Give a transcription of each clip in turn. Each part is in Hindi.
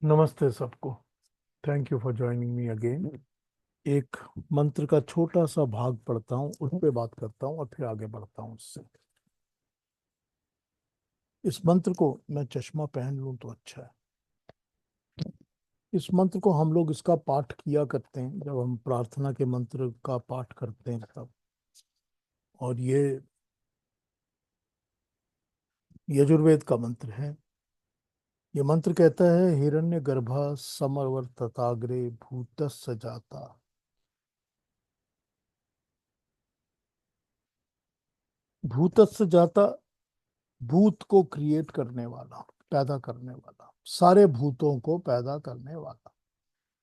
नमस्ते सबको। Thank you for joining me again. एक मंत्र का छोटा सा भाग पढ़ता हूँ, उस पे बात करता हूँ और फिर आगे बढ़ता हूँ उससे। इस मंत्र को मैं चश्मा पहन लूँ तो अच्छा है। इस मंत्र को हम लोग इसका पाठ किया करते हैं जब हम प्रार्थना के मंत्र का पाठ करते हैं तब। और ये यजुर्वेद का मंत्र है। ये मंत्र कहता है, हिरण्य गर्भा समवर्तताग्रे भूतस्य जाता। भूतस्य जाता, भूत को क्रिएट करने वाला, पैदा करने वाला, सारे भूतों को पैदा करने वाला।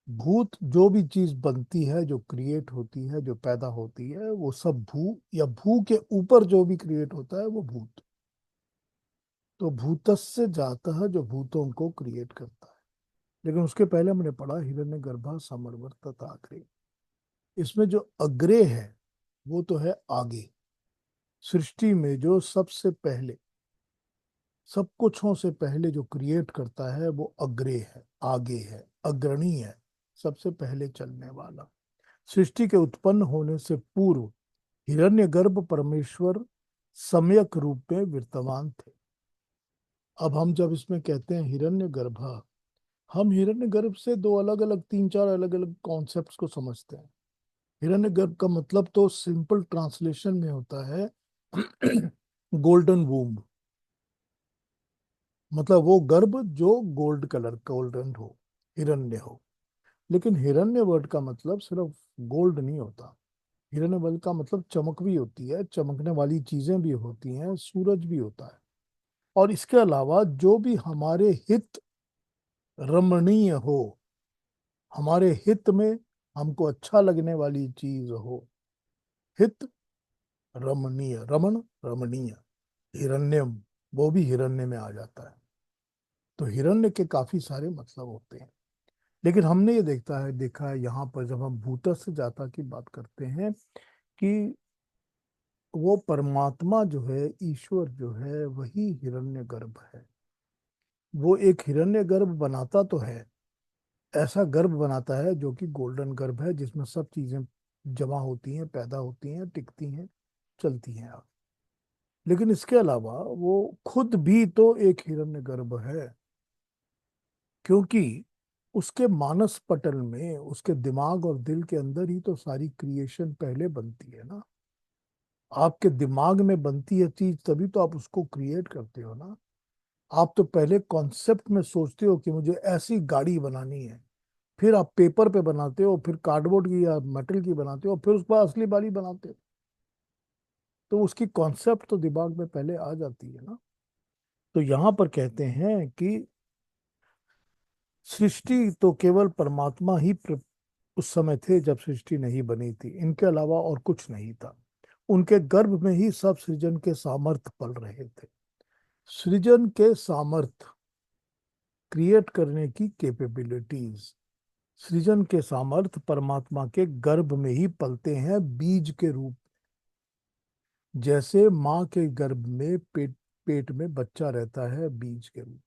भूत जो भी चीज बनती है, जो क्रिएट होती है, जो पैदा होती है, वो सब भू या भू के ऊपर जो भी क्रिएट होता है वो भूत। तो भूतस्य जाता है, जो भूतों को क्रिएट करता है। लेकिन उसके पहले हमने पढ़ा हिरण्य गर्भा समर्वर्तत अग्रे। इसमें जो अग्रे है वो तो है आगे। सृष्टि में जो सबसे पहले, सब कुछों से पहले जो क्रिएट करता है वो अग्रे है, आगे है, अग्रणी है, सबसे पहले चलने वाला। सृष्टि के उत्पन्न होने से पूर्व हिरण्यगर्भ परमेश्वर सम्यक रूप में विद्यमान थे। अब हम जब इसमें कहते हैं हिरण्यगर्भ, हम हिरण्यगर्भ से दो अलग अलग, तीन चार अलग अलग कॉन्सेप्ट्स को समझते हैं। हिरण्यगर्भ का मतलब तो सिंपल ट्रांसलेशन में होता है गोल्डन वूम्ब। मतलब वो गर्भ जो गोल्ड कलर, गोल्डन हो, हिरण्य हो। लेकिन हिरण्य वर्ड का मतलब सिर्फ गोल्ड नहीं होता। हिरण्य वर्ड का मतलब चमक भी होती है, चमकने वाली चीजें भी होती हैं, सूरज भी होता है। और इसके अलावा जो भी हमारे हित रमणीय हो, हमारे हित में हमको अच्छा लगने वाली चीज हो, हित रमणीय, रमण रमणीय, हिरण्यम, वो भी हिरण्य में आ जाता है। तो हिरण्य के काफी सारे मतलब होते हैं। लेकिन हमने ये देखा है यहाँ पर जब हम भूतस्य जाता की बात करते हैं कि वो परमात्मा जो है, ईश्वर जो है, वही हिरण्यगर्भ है। वो एक हिरण्यगर्भ बनाता तो है, ऐसा गर्भ बनाता है जो कि गोल्डन गर्भ है, जिसमें सब चीजें जमा होती हैं, पैदा होती हैं, टिकती हैं, चलती हैं आगे। लेकिन इसके अलावा वो खुद भी तो एक हिरण्यगर्भ है, क्योंकि उसके मानस पटल में, उसके दिमाग और दिल के अंदर ही तो सारी क्रिएशन पहले बनती है ना। आपके दिमाग में बनती है चीज तभी तो आप उसको क्रिएट करते हो ना। आप तो पहले कॉन्सेप्ट में सोचते हो कि मुझे ऐसी गाड़ी बनानी है, फिर आप पेपर पे बनाते हो, फिर कार्डबोर्ड की या मेटल की बनाते हो, फिर उसके बाद असली गाड़ी बनाते हो। तो उसकी कॉन्सेप्ट तो दिमाग में पहले आ जाती है ना। तो यहाँ पर कहते हैं कि सृष्टि तो केवल परमात्मा ही उस समय थे जब सृष्टि नहीं बनी थी, इनके अलावा और कुछ नहीं था। उनके गर्भ में ही सब सृजन के सामर्थ्य पल रहे थे। सृजन के सामर्थ्य, क्रिएट करने की कैपेबिलिटीज, सृजन के सामर्थ्य परमात्मा के गर्भ में ही पलते हैं बीज के रूप। जैसे माँ के गर्भ में पेट में बच्चा रहता है बीज के रूप,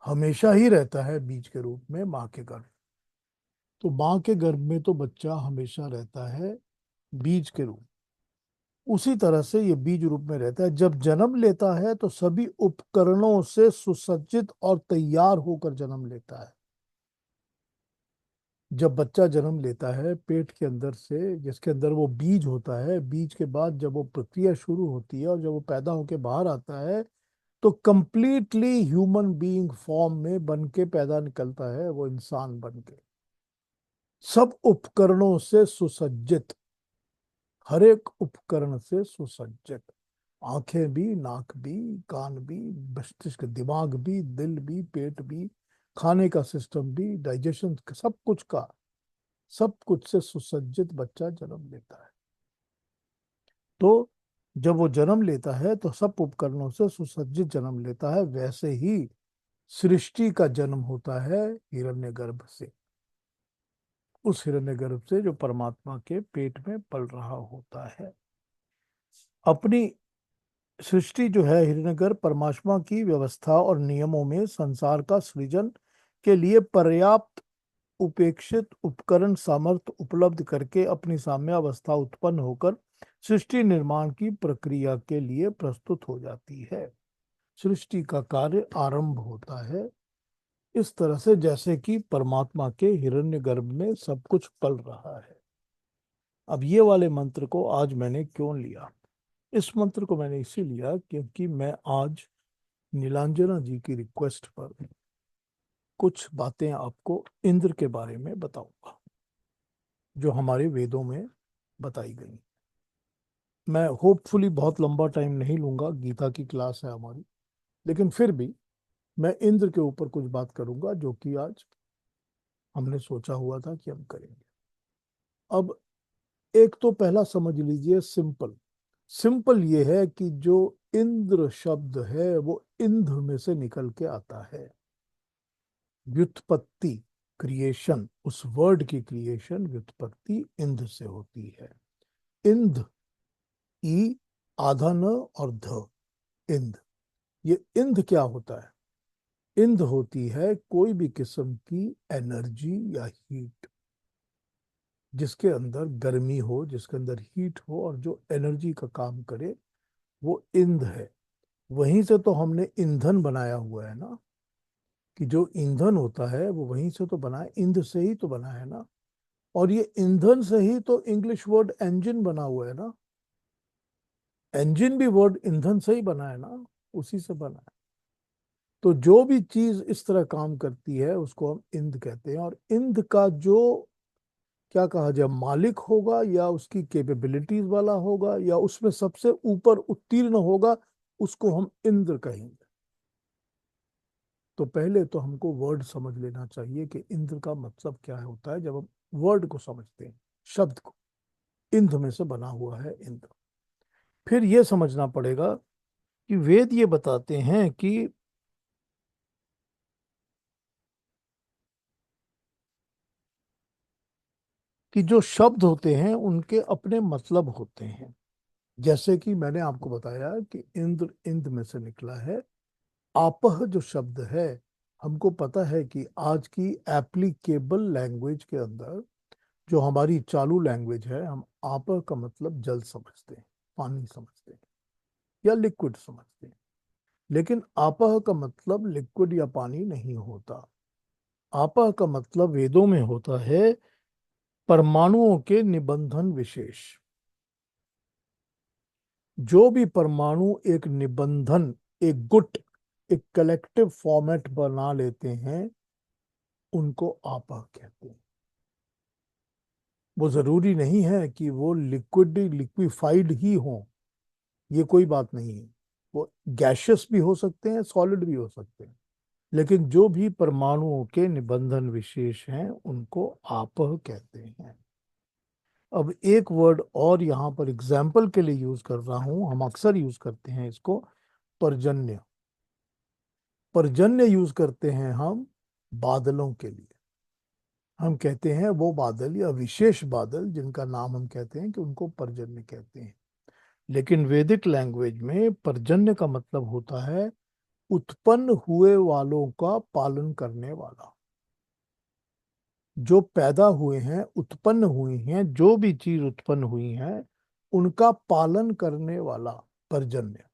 हमेशा ही रहता है बीज के रूप में माँ के गर्भ। तो माँ के गर्भ में तो बच्चा हमेशा रहता है बीज के रूप। उसी तरह से ये बीज रूप में रहता है। जब जन्म लेता है तो सभी उपकरणों से सुसज्जित और तैयार होकर जन्म लेता है। जब बच्चा जन्म लेता है पेट के अंदर से, जिसके अंदर वो बीज होता है, बीज के बाद जब वो प्रक्रिया शुरू होती है और जब वो पैदा होके बाहर आता है, तो कंप्लीटली ह्यूमन बीइंग फॉर्म में बन के पैदा निकलता है, वो इंसान बन के, सब उपकरणों से सुसज्जित, हर एक उपकरण से सुसज्जित। आंखें भी, नाक भी, कान भी, मस्तिष्क, दिमाग भी, दिल भी, पेट भी, खाने का सिस्टम भी, डाइजेशन, सब कुछ का, सब कुछ से सुसज्जित बच्चा जन्म लेता है। तो जब वो जन्म लेता है तो सब उपकरणों से सुसज्जित जन्म लेता है। वैसे ही सृष्टि का जन्म होता है हिरण्यगर्भ से, उस हिरण्यगर्भ से जो परमात्मा के पेट में पल रहा होता है। अपनी सृष्टि जो है हिरण्यगर परमात्मा की व्यवस्था और नियमों में संसार का सृजन के लिए पर्याप्त उपेक्षित उपकरण सामर्थ्य उपलब्ध करके अपनी साम्यावस्था उत्पन्न होकर सृष्टि निर्माण की प्रक्रिया के लिए प्रस्तुत हो जाती है। सृष्टि का कार्य आरंभ होता है इस तरह से जैसे कि परमात्मा के हिरण्यगर्भ में सब कुछ पल रहा है। अब ये वाले मंत्र को आज मैंने क्यों लिया? इस मंत्र को मैंने इसी लिया क्योंकि मैं आज नीलांजना जी की रिक्वेस्ट पर कुछ बातें आपको इंद्र के बारे में बताऊंगा जो हमारे वेदों में बताई गई। मैं होपफुली बहुत लंबा टाइम नहीं लूंगा, गीता की क्लास है हमारी, लेकिन फिर भी मैं इंद्र के ऊपर कुछ बात करूंगा जो कि आज हमने सोचा हुआ था कि हम करेंगे। अब एक तो पहला समझ लीजिए, सिंपल सिंपल ये है कि जो इंद्र शब्द है वो इंद्र में से निकल के आता है। व्युत्पत्ति, क्रिएशन, उस वर्ड की क्रिएशन, व्युत्पत्ति इंद्र से होती है। इंद्र, ई, आधा न और ध, इंद्र। ये इंद्र क्या होता है? इंद्र होती है कोई भी किस्म की एनर्जी या हीट, जिसके अंदर गर्मी हो, जिसके अंदर हीट हो और जो एनर्जी का काम करे, वो इंद्र है। वहीं से तो हमने ईंधन बनाया हुआ है ना, कि जो ईंधन होता है वो वहीं से तो बना है, इंद्र से ही तो बना है ना। और ये ईंधन से ही तो इंग्लिश वर्ड इंजन बना हुआ है ना। इंजन भी वर्ड ईंधन से ही बना है ना, उसी से बना है। तो जो भी चीज इस तरह काम करती है उसको हम इंद्र कहते हैं। और इंद्र का जो, क्या कहा जाए, मालिक होगा या उसकी कैपेबिलिटीज वाला होगा या उसमें सबसे ऊपर उत्तीर्ण होगा, उसको हम इंद्र कहेंगे। तो पहले तो हमको वर्ड समझ लेना चाहिए कि इंद्र का मतलब क्या होता है। जब हम वर्ड को समझते हैं, शब्द को, इंद्र में से बना हुआ है इंद्र। फिर यह समझना पड़ेगा कि वेद ये बताते हैं कि जो शब्द होते हैं उनके अपने मतलब होते हैं। जैसे कि मैंने आपको बताया कि इंद्र इंद्र में से निकला है। आपह जो शब्द है, हमको पता है कि आज की एप्लीकेबल लैंग्वेज के अंदर, जो हमारी चालू लैंग्वेज है, हम आपह का मतलब जल समझते हैं, पानी समझते हैं या लिक्विड समझते हैं। लेकिन आपह का मतलब लिक्विड या पानी नहीं होता। आपह का मतलब वेदों में होता है परमाणुओं के निबंधन विशेष। जो भी परमाणु एक निबंधन, एक गुट, एक कलेक्टिव फॉर्मेट बना लेते हैं, उनको आपा कहते हैं। वो जरूरी नहीं है कि वो लिक्विफाइड ही हो, ये कोई बात नहीं है। वो गैशियस भी हो सकते हैं, सॉलिड भी हो सकते हैं। लेकिन जो भी परमाणुओं के निबंधन विशेष हैं उनको आपह कहते हैं। अब एक वर्ड और यहाँ पर एग्जाम्पल के लिए यूज कर रहा हूं, हम अक्सर यूज करते हैं इसको, पर्जन्य। पर्जन्य यूज करते हैं हम बादलों के लिए। हम कहते हैं वो बादल या विशेष बादल जिनका नाम हम कहते हैं कि उनको पर्जन्य कहते हैं। लेकिन वैदिक लैंग्वेज में पर्जन्य का मतलब होता है उत्पन्न हुए वालों का पालन करने वाला। जो पैदा हुए हैं, उत्पन्न हुई हैं, जो भी चीज उत्पन्न हुई है, उनका पालन करने वाला पर्जन्य।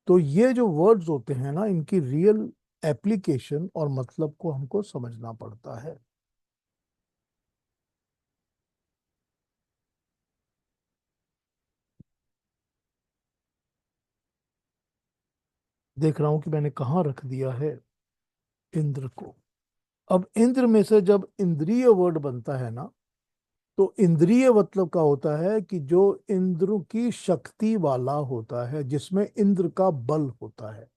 तो ये जो वर्ड्स होते हैं ना, इनकी रियल एप्लीकेशन और मतलब को हमको समझना पड़ता है। देख रहा हूं कि मैंने कहाँ रख दिया है इंद्र को। अब इंद्र में से जब इंद्रिय वर्ड बनता है ना, तो इंद्रिय मतलब का होता है कि जो इंद्र की शक्ति वाला होता है, जिसमें इंद्र का बल होता है,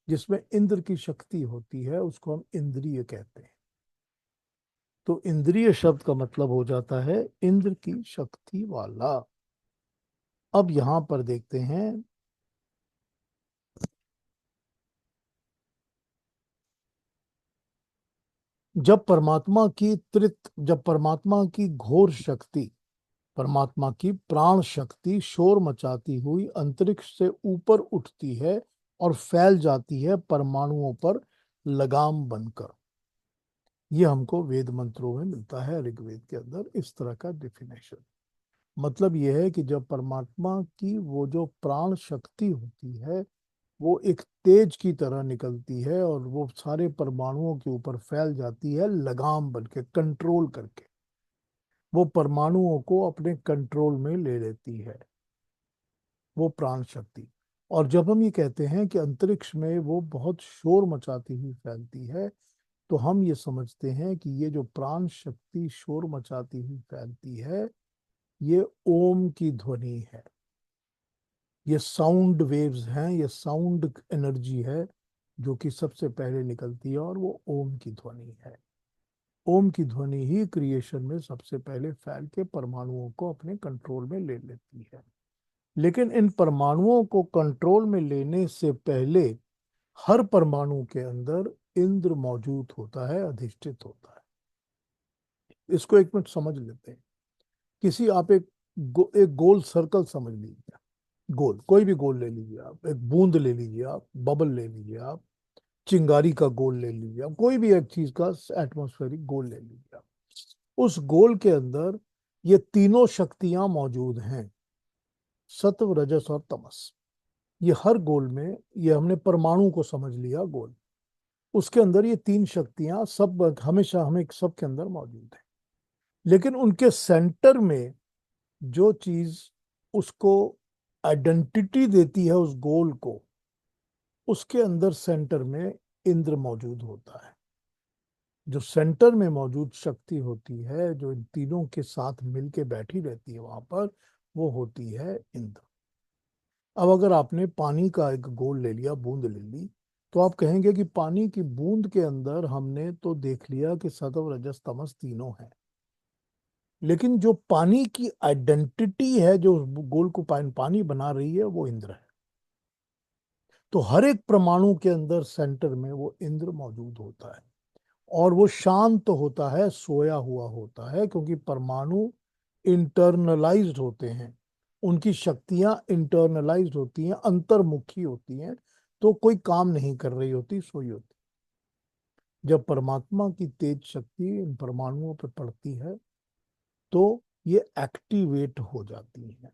जिसमें इंद्र की शक्ति होती है, उसको हम इंद्रिय कहते हैं। तो इंद्रिय शब्द का मतलब हो जाता है इंद्र की शक्ति वाला। अब यहां पर देखते हैं, जब परमात्मा की घोर शक्ति परमात्मा की प्राण शक्ति शोर मचाती हुई अंतरिक्ष से ऊपर उठती है और फैल जाती है परमाणुओं पर लगाम बनकर। यह हमको वेद मंत्रों में मिलता है, ऋग्वेद के अंदर इस तरह का डेफिनेशन। मतलब यह है कि जब परमात्मा की वो जो प्राण शक्ति होती है वो एक तेज की तरह निकलती है और वो सारे परमाणुओं के ऊपर फैल जाती है लगाम बन के, कंट्रोल करके, वो परमाणुओं को अपने कंट्रोल में ले लेती है, वो प्राण शक्ति। और जब हम ये कहते हैं कि अंतरिक्ष में वो बहुत शोर मचाती हुई फैलती है, तो हम ये समझते हैं कि ये जो प्राण शक्ति शोर मचाती हुई फैलती है, ये ओम की ध्वनि है, ये साउंड वेव्स हैं, ये साउंड एनर्जी है जो कि सबसे पहले निकलती है, और वो ओम की ध्वनि है। ओम की ध्वनि ही क्रिएशन में सबसे पहले फैल के परमाणुओं को अपने कंट्रोल में ले लेती है। लेकिन इन परमाणुओं को कंट्रोल में लेने से पहले हर परमाणु के अंदर इंद्र मौजूद होता है, अधिष्ठित होता है। इसको एक मिनट समझ लेते हैं। किसी आप एक गोल सर्कल समझ लीजिए, गोल, कोई भी गोल ले लीजिए, आप एक बूंद ले लीजिए, आप बबल ले लीजिए, आप चिंगारी का गोल ले लीजिए, आप कोई भी एक चीज का एटमॉस्फेरिक गोल ले लीजिए। आप उस गोल के अंदर ये तीनों शक्तियां मौजूद हैं, सत्व रजस और तमस। ये हर गोल में, ये हमने परमाणु को समझ लिया गोल, उसके अंदर ये तीन शक्तियां सब हमेशा हमें सबके अंदर मौजूद है। लेकिन उनके सेंटर में जो चीज उसको आइडेंटिटी देती है उस गोल को, उसके अंदर सेंटर में इंद्र मौजूद होता है। जो सेंटर में मौजूद शक्ति होती है, जो इन तीनों के साथ मिलके बैठी रहती है वहां पर, वो होती है इंद्र। अब अगर आपने पानी का एक गोल ले लिया, बूंद ले ली, तो आप कहेंगे कि पानी की बूंद के अंदर हमने तो देख लिया कि सत्व रजस तमस तीनों हैं, लेकिन जो पानी की आइडेंटिटी है, जो उस गोल को पानी बना रही है, वो इंद्र है। तो हर एक परमाणु के अंदर सेंटर में वो इंद्र मौजूद होता है, और वो शांत होता है, सोया हुआ होता है, क्योंकि परमाणु इंटरनलाइज्ड होते हैं, उनकी शक्तियां इंटरनलाइज्ड होती हैं, अंतर्मुखी होती हैं, तो कोई काम नहीं कर रही होती, सोई होती। जब परमात्मा की तेज शक्ति इन परमाणुओं पर पड़ती है तो ये एक्टिवेट हो जाती हैं।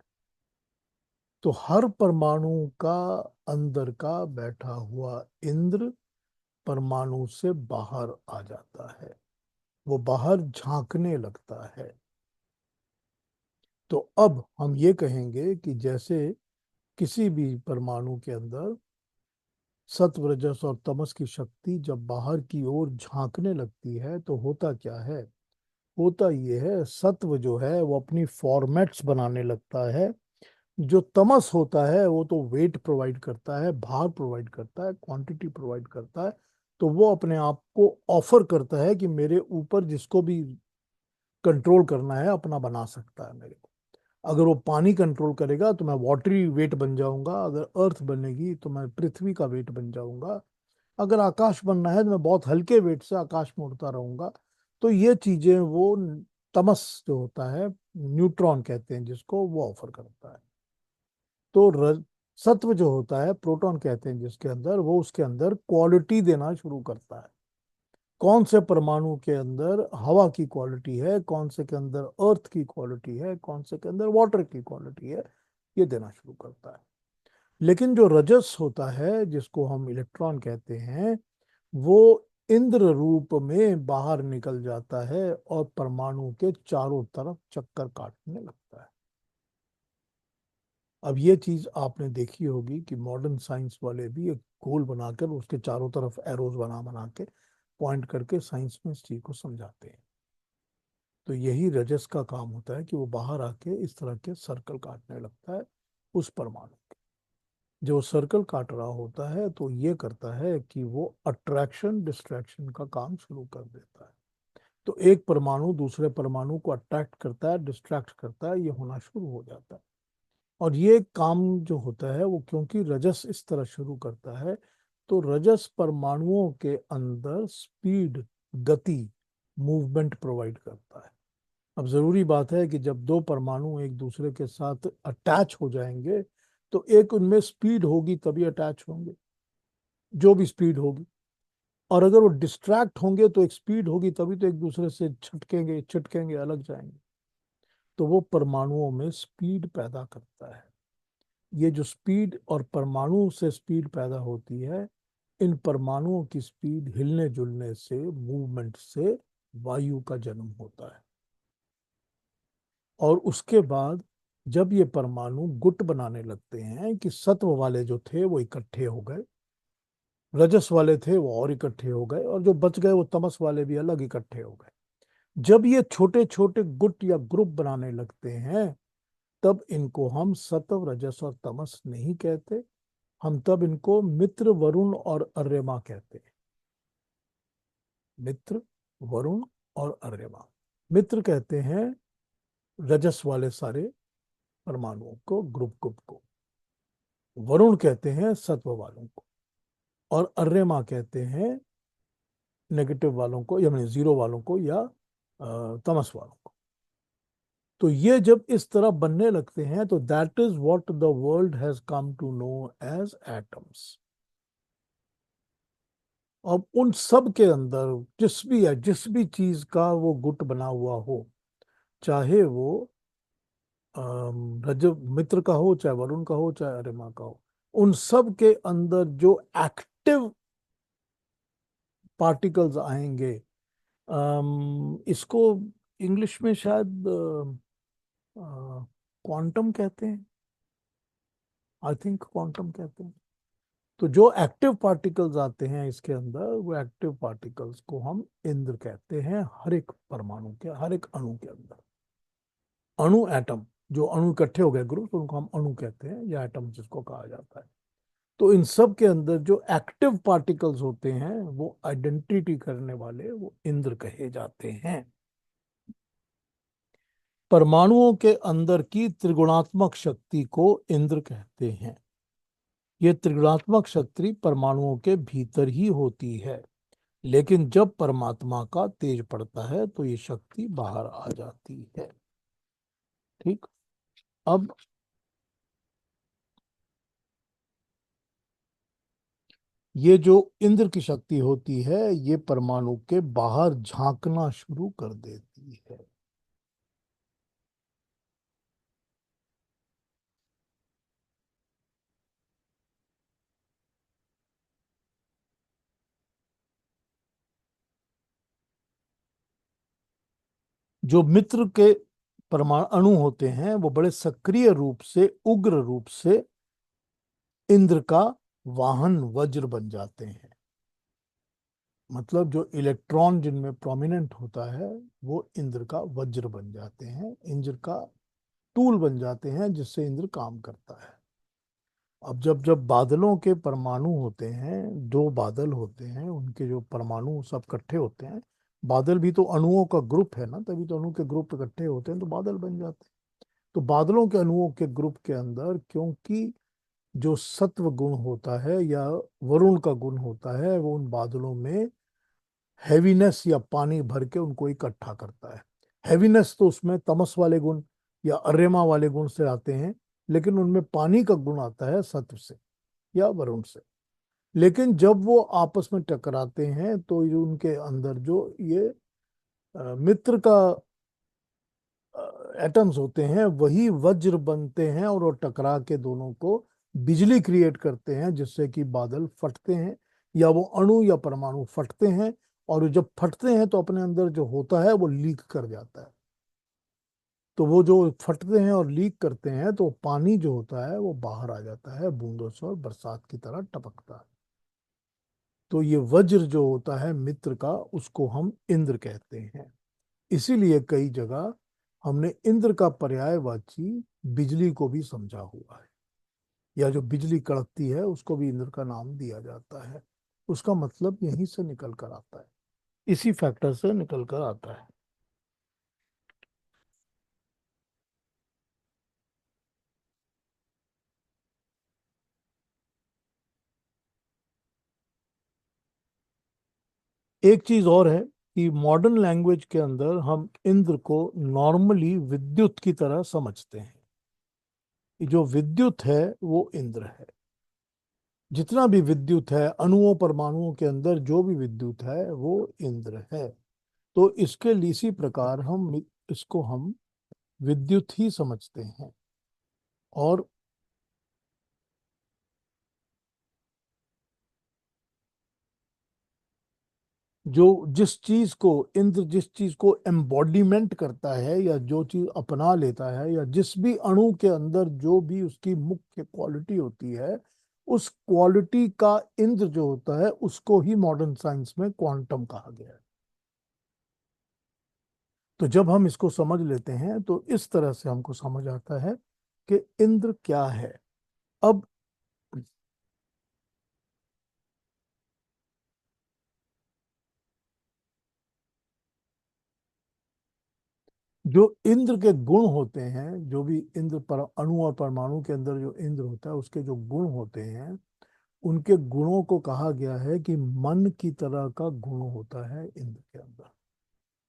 तो हर परमाणु का अंदर का बैठा हुआ इंद्र परमाणु से बाहर आ जाता है, वो बाहर झांकने लगता है। तो अब हम ये कहेंगे कि जैसे किसी भी परमाणु के अंदर सत्व रजस और तमस की शक्ति जब बाहर की ओर झांकने लगती है, तो होता क्या है? होता ये है, सत्व जो है वो अपनी फॉर्मेट्स बनाने लगता है, जो तमस होता है वो तो वेट प्रोवाइड करता है, भार प्रोवाइड करता है, क्वांटिटी प्रोवाइड करता है। तो वो अपने आप को ऑफर करता है कि मेरे ऊपर जिसको भी कंट्रोल करना है अपना बना सकता है मेरे को। अगर वो पानी कंट्रोल करेगा तो मैं वाटरी वेट बन जाऊंगा, अगर अर्थ बनेगी तो मैं पृथ्वी का वेट बन जाऊंगा, अगर आकाश बनना है तो मैं बहुत हल्के वेट से आकाश में उड़ता रहूंगा। तो ये चीजें वो तमस जो होता है, न्यूट्रॉन कहते हैं जिसको, वो ऑफर करता है। तो सत्व जो होता है, प्रोटॉन कहते हैं जिसके अंदर, वो उसके अंदर क्वालिटी देना शुरू करता है। कौन से परमाणु के अंदर हवा की क्वालिटी है, कौन से के अंदर अर्थ की क्वालिटी है, कौन से के अंदर वाटर की क्वालिटी है, ये देना शुरू करता है। लेकिन जो रजस होता है, जिसको हम इलेक्ट्रॉन कहते हैं, वो इंद्र रूप में बाहर निकल जाता है और परमाणु के चारों तरफ चक्कर काटने लगता है। अब ये चीज आपने देखी होगी कि मॉडर्न साइंस वाले भी एक गोल बनाकर उसके चारों तरफ एरोज बना बना के पॉइंट करके साइंस में इस चीज को समझाते हैं। तो यही रजस का काम होता है कि वो बाहर आके इस तरह के सर्कल काटने लगता है उस परमाणु के। जो सर्कल काट रहा होता है तो ये करता है कि वो अट्रैक्शन डिस्ट्रैक्शन का काम शुरू कर देता है। तो एक परमाणु दूसरे परमाणु को अट्रैक्ट करता है, डिस्ट्रैक्ट करता है, ये होना शुरू हो जाता है। और ये काम जो होता है वो क्योंकि रजस इस तरह शुरू करता है, तो रजस परमाणुओं के अंदर स्पीड, गति, मूवमेंट प्रोवाइड करता है। अब जरूरी बात है कि जब दो परमाणु एक दूसरे के साथ अटैच हो जाएंगे तो एक उनमें स्पीड होगी तभी अटैच होंगे, जो भी स्पीड होगी। और अगर वो डिस्ट्रैक्ट होंगे तो एक स्पीड होगी तभी तो एक दूसरे से छटकेंगे छिटकेंगे अलग जाएंगे। तो वो परमाणुओं में स्पीड पैदा करता है। ये जो स्पीड और परमाणु से स्पीड पैदा होती है, इन परमाणुओं की स्पीड हिलने जुलने से, मूवमेंट से वायु का जन्म होता है। और उसके बाद जब ये परमाणु गुट बनाने लगते हैं कि सत्व वाले जो थे वो इकट्ठे हो गए, रजस वाले थे वो और इकट्ठे हो गए, और जो बच गए वो तमस वाले भी अलग इकट्ठे हो गए। जब ये छोटे छोटे गुट या ग्रुप बनाने लगते हैं, तब इनको हम सत्व रजस और तमस नहीं कहते। हम तब इनको मित्र वरुण और अर्यमा कहते हैं। मित्र, वरुण और अर्यमा। मित्र कहते हैं रजस वाले सारे परमाणुओं को, ग्रुप को। वरुण कहते हैं सत्व वालों को। और अर्यमा कहते हैं नेगेटिव वालों को, या मैंने जीरो वालों को, या तमस वालों को। तो ये जब इस तरह बनने लगते हैं तो that is what the world has come to know as atoms. अब उन सब के अंदर जिस भी चीज का वो गुट बना हुआ हो, चाहे वो रज मित्र का हो, चाहे वरुण का हो, चाहे अरिमा का हो, उन सब के अंदर जो एक्टिव पार्टिकल्स आएंगे, इसको इंग्लिश में शायद क्वांटम कहते हैं। आई थिंक क्वांटम कहते हैं। तो जो एक्टिव पार्टिकल्स आते हैं इसके अंदर, वो एक्टिव पार्टिकल्स को हम इंद्र कहते हैं, हर एक परमाणु के, हर एक अणु के अंदर। अणु, एटम, जो अणु इकट्ठे हो गए ग्रुप, उनको हम अणु कहते हैं, या एटम जिसको कहा जाता है। तो इन सब के अंदर जो एक्टिव पार्टिकल्स होते हैं वो आइडेंटिटी करने वाले, वो इंद्र कहे जाते हैं। परमाणुओं के अंदर की त्रिगुणात्मक शक्ति को इंद्र कहते हैं। ये त्रिगुणात्मक शक्ति परमाणुओं के भीतर ही होती है, लेकिन जब परमात्मा का तेज पड़ता है तो ये शक्ति बाहर आ जाती है। ठीक। अब ये जो इंद्र की शक्ति होती है, ये परमाणु के बाहर झांकना शुरू कर देती है। जो मित्र के परमाणु अणु होते हैं वो बड़े सक्रिय रूप से, उग्र रूप से इंद्र का वाहन वज्र बन जाते हैं। मतलब जो इलेक्ट्रॉन जिनमें प्रोमिनेंट होता है वो इंद्र का वज्र बन जाते हैं, इंद्र का टूल बन जाते हैं, जिससे इंद्र काम करता है। अब जब जब बादलों के परमाणु होते हैं, दो बादल होते हैं, उनके जो परमाणु सब इकट्ठे होते हैं, बादल भी तो अणुओं का ग्रुप है ना, तभी तो अणु के ग्रुप इकट्ठे होते हैं तो बादल बन जाते हैं। तो बादलों के अणुओं के ग्रुप के अंदर, क्योंकि जो सत्व गुण होता है या वरुण का गुण होता है, वो उन बादलों में हैवीनेस या पानी भर के उनको इकट्ठा करता है। हैवीनेस तो उसमें तमस वाले गुण या अर्यमा वाले गुण से आते हैं, लेकिन उनमें पानी का गुण आता है सत्व से या वरुण से। लेकिन जब वो आपस में टकराते हैं तो ये उनके अंदर जो ये मित्र का एटम्स होते हैं वही वज्र बनते हैं, और वो टकरा के दोनों को बिजली क्रिएट करते हैं, जिससे कि बादल फटते हैं, या वो अणु या परमाणु फटते हैं। और जब फटते हैं तो अपने अंदर जो होता है वो लीक कर जाता है। तो वो जो फटते हैं और लीक करते हैं तो पानी जो होता है वो बाहर आ जाता है, बूंदों से, और बरसात की तरह टपकता है। तो ये वज्र जो होता है मित्र का, उसको हम इंद्र कहते हैं। इसीलिए कई जगह हमने इंद्र का पर्यायवाची बिजली को भी समझा हुआ है, या जो बिजली कड़कती है उसको भी इंद्र का नाम दिया जाता है। उसका मतलब यहीं से निकल कर आता है, इसी फैक्टर से निकल कर आता है। एक चीज और है कि मॉडर्न लैंग्वेज के अंदर हम इंद्र को नॉर्मली विद्युत की तरह समझते हैं कि जो विद्युत है वो इंद्र है। जितना भी विद्युत है अणुओं परमाणुओं के अंदर जो भी विद्युत है वो इंद्र है। तो इसके लिए इसी प्रकार हम इसको हम विद्युत ही समझते हैं। और जो जिस चीज को एम्बॉडीमेंट करता है या जो चीज अपना लेता है या जिस भी अणु के अंदर जो भी उसकी मुख्य क्वालिटी होती है, उस क्वालिटी का इंद्र जो होता है उसको ही मॉडर्न साइंस में क्वांटम कहा गया है। तो जब हम इसको समझ लेते हैं तो इस तरह से हमको समझ आता है कि इंद्र क्या है। अब जो इंद्र के गुण होते हैं, जो भी इंद्र पर अणु और परमाणु के अंदर जो इंद्र होता है उसके जो गुण होते हैं, उनके गुणों को कहा गया है कि मन की तरह का गुण होता है इंद्र के अंदर।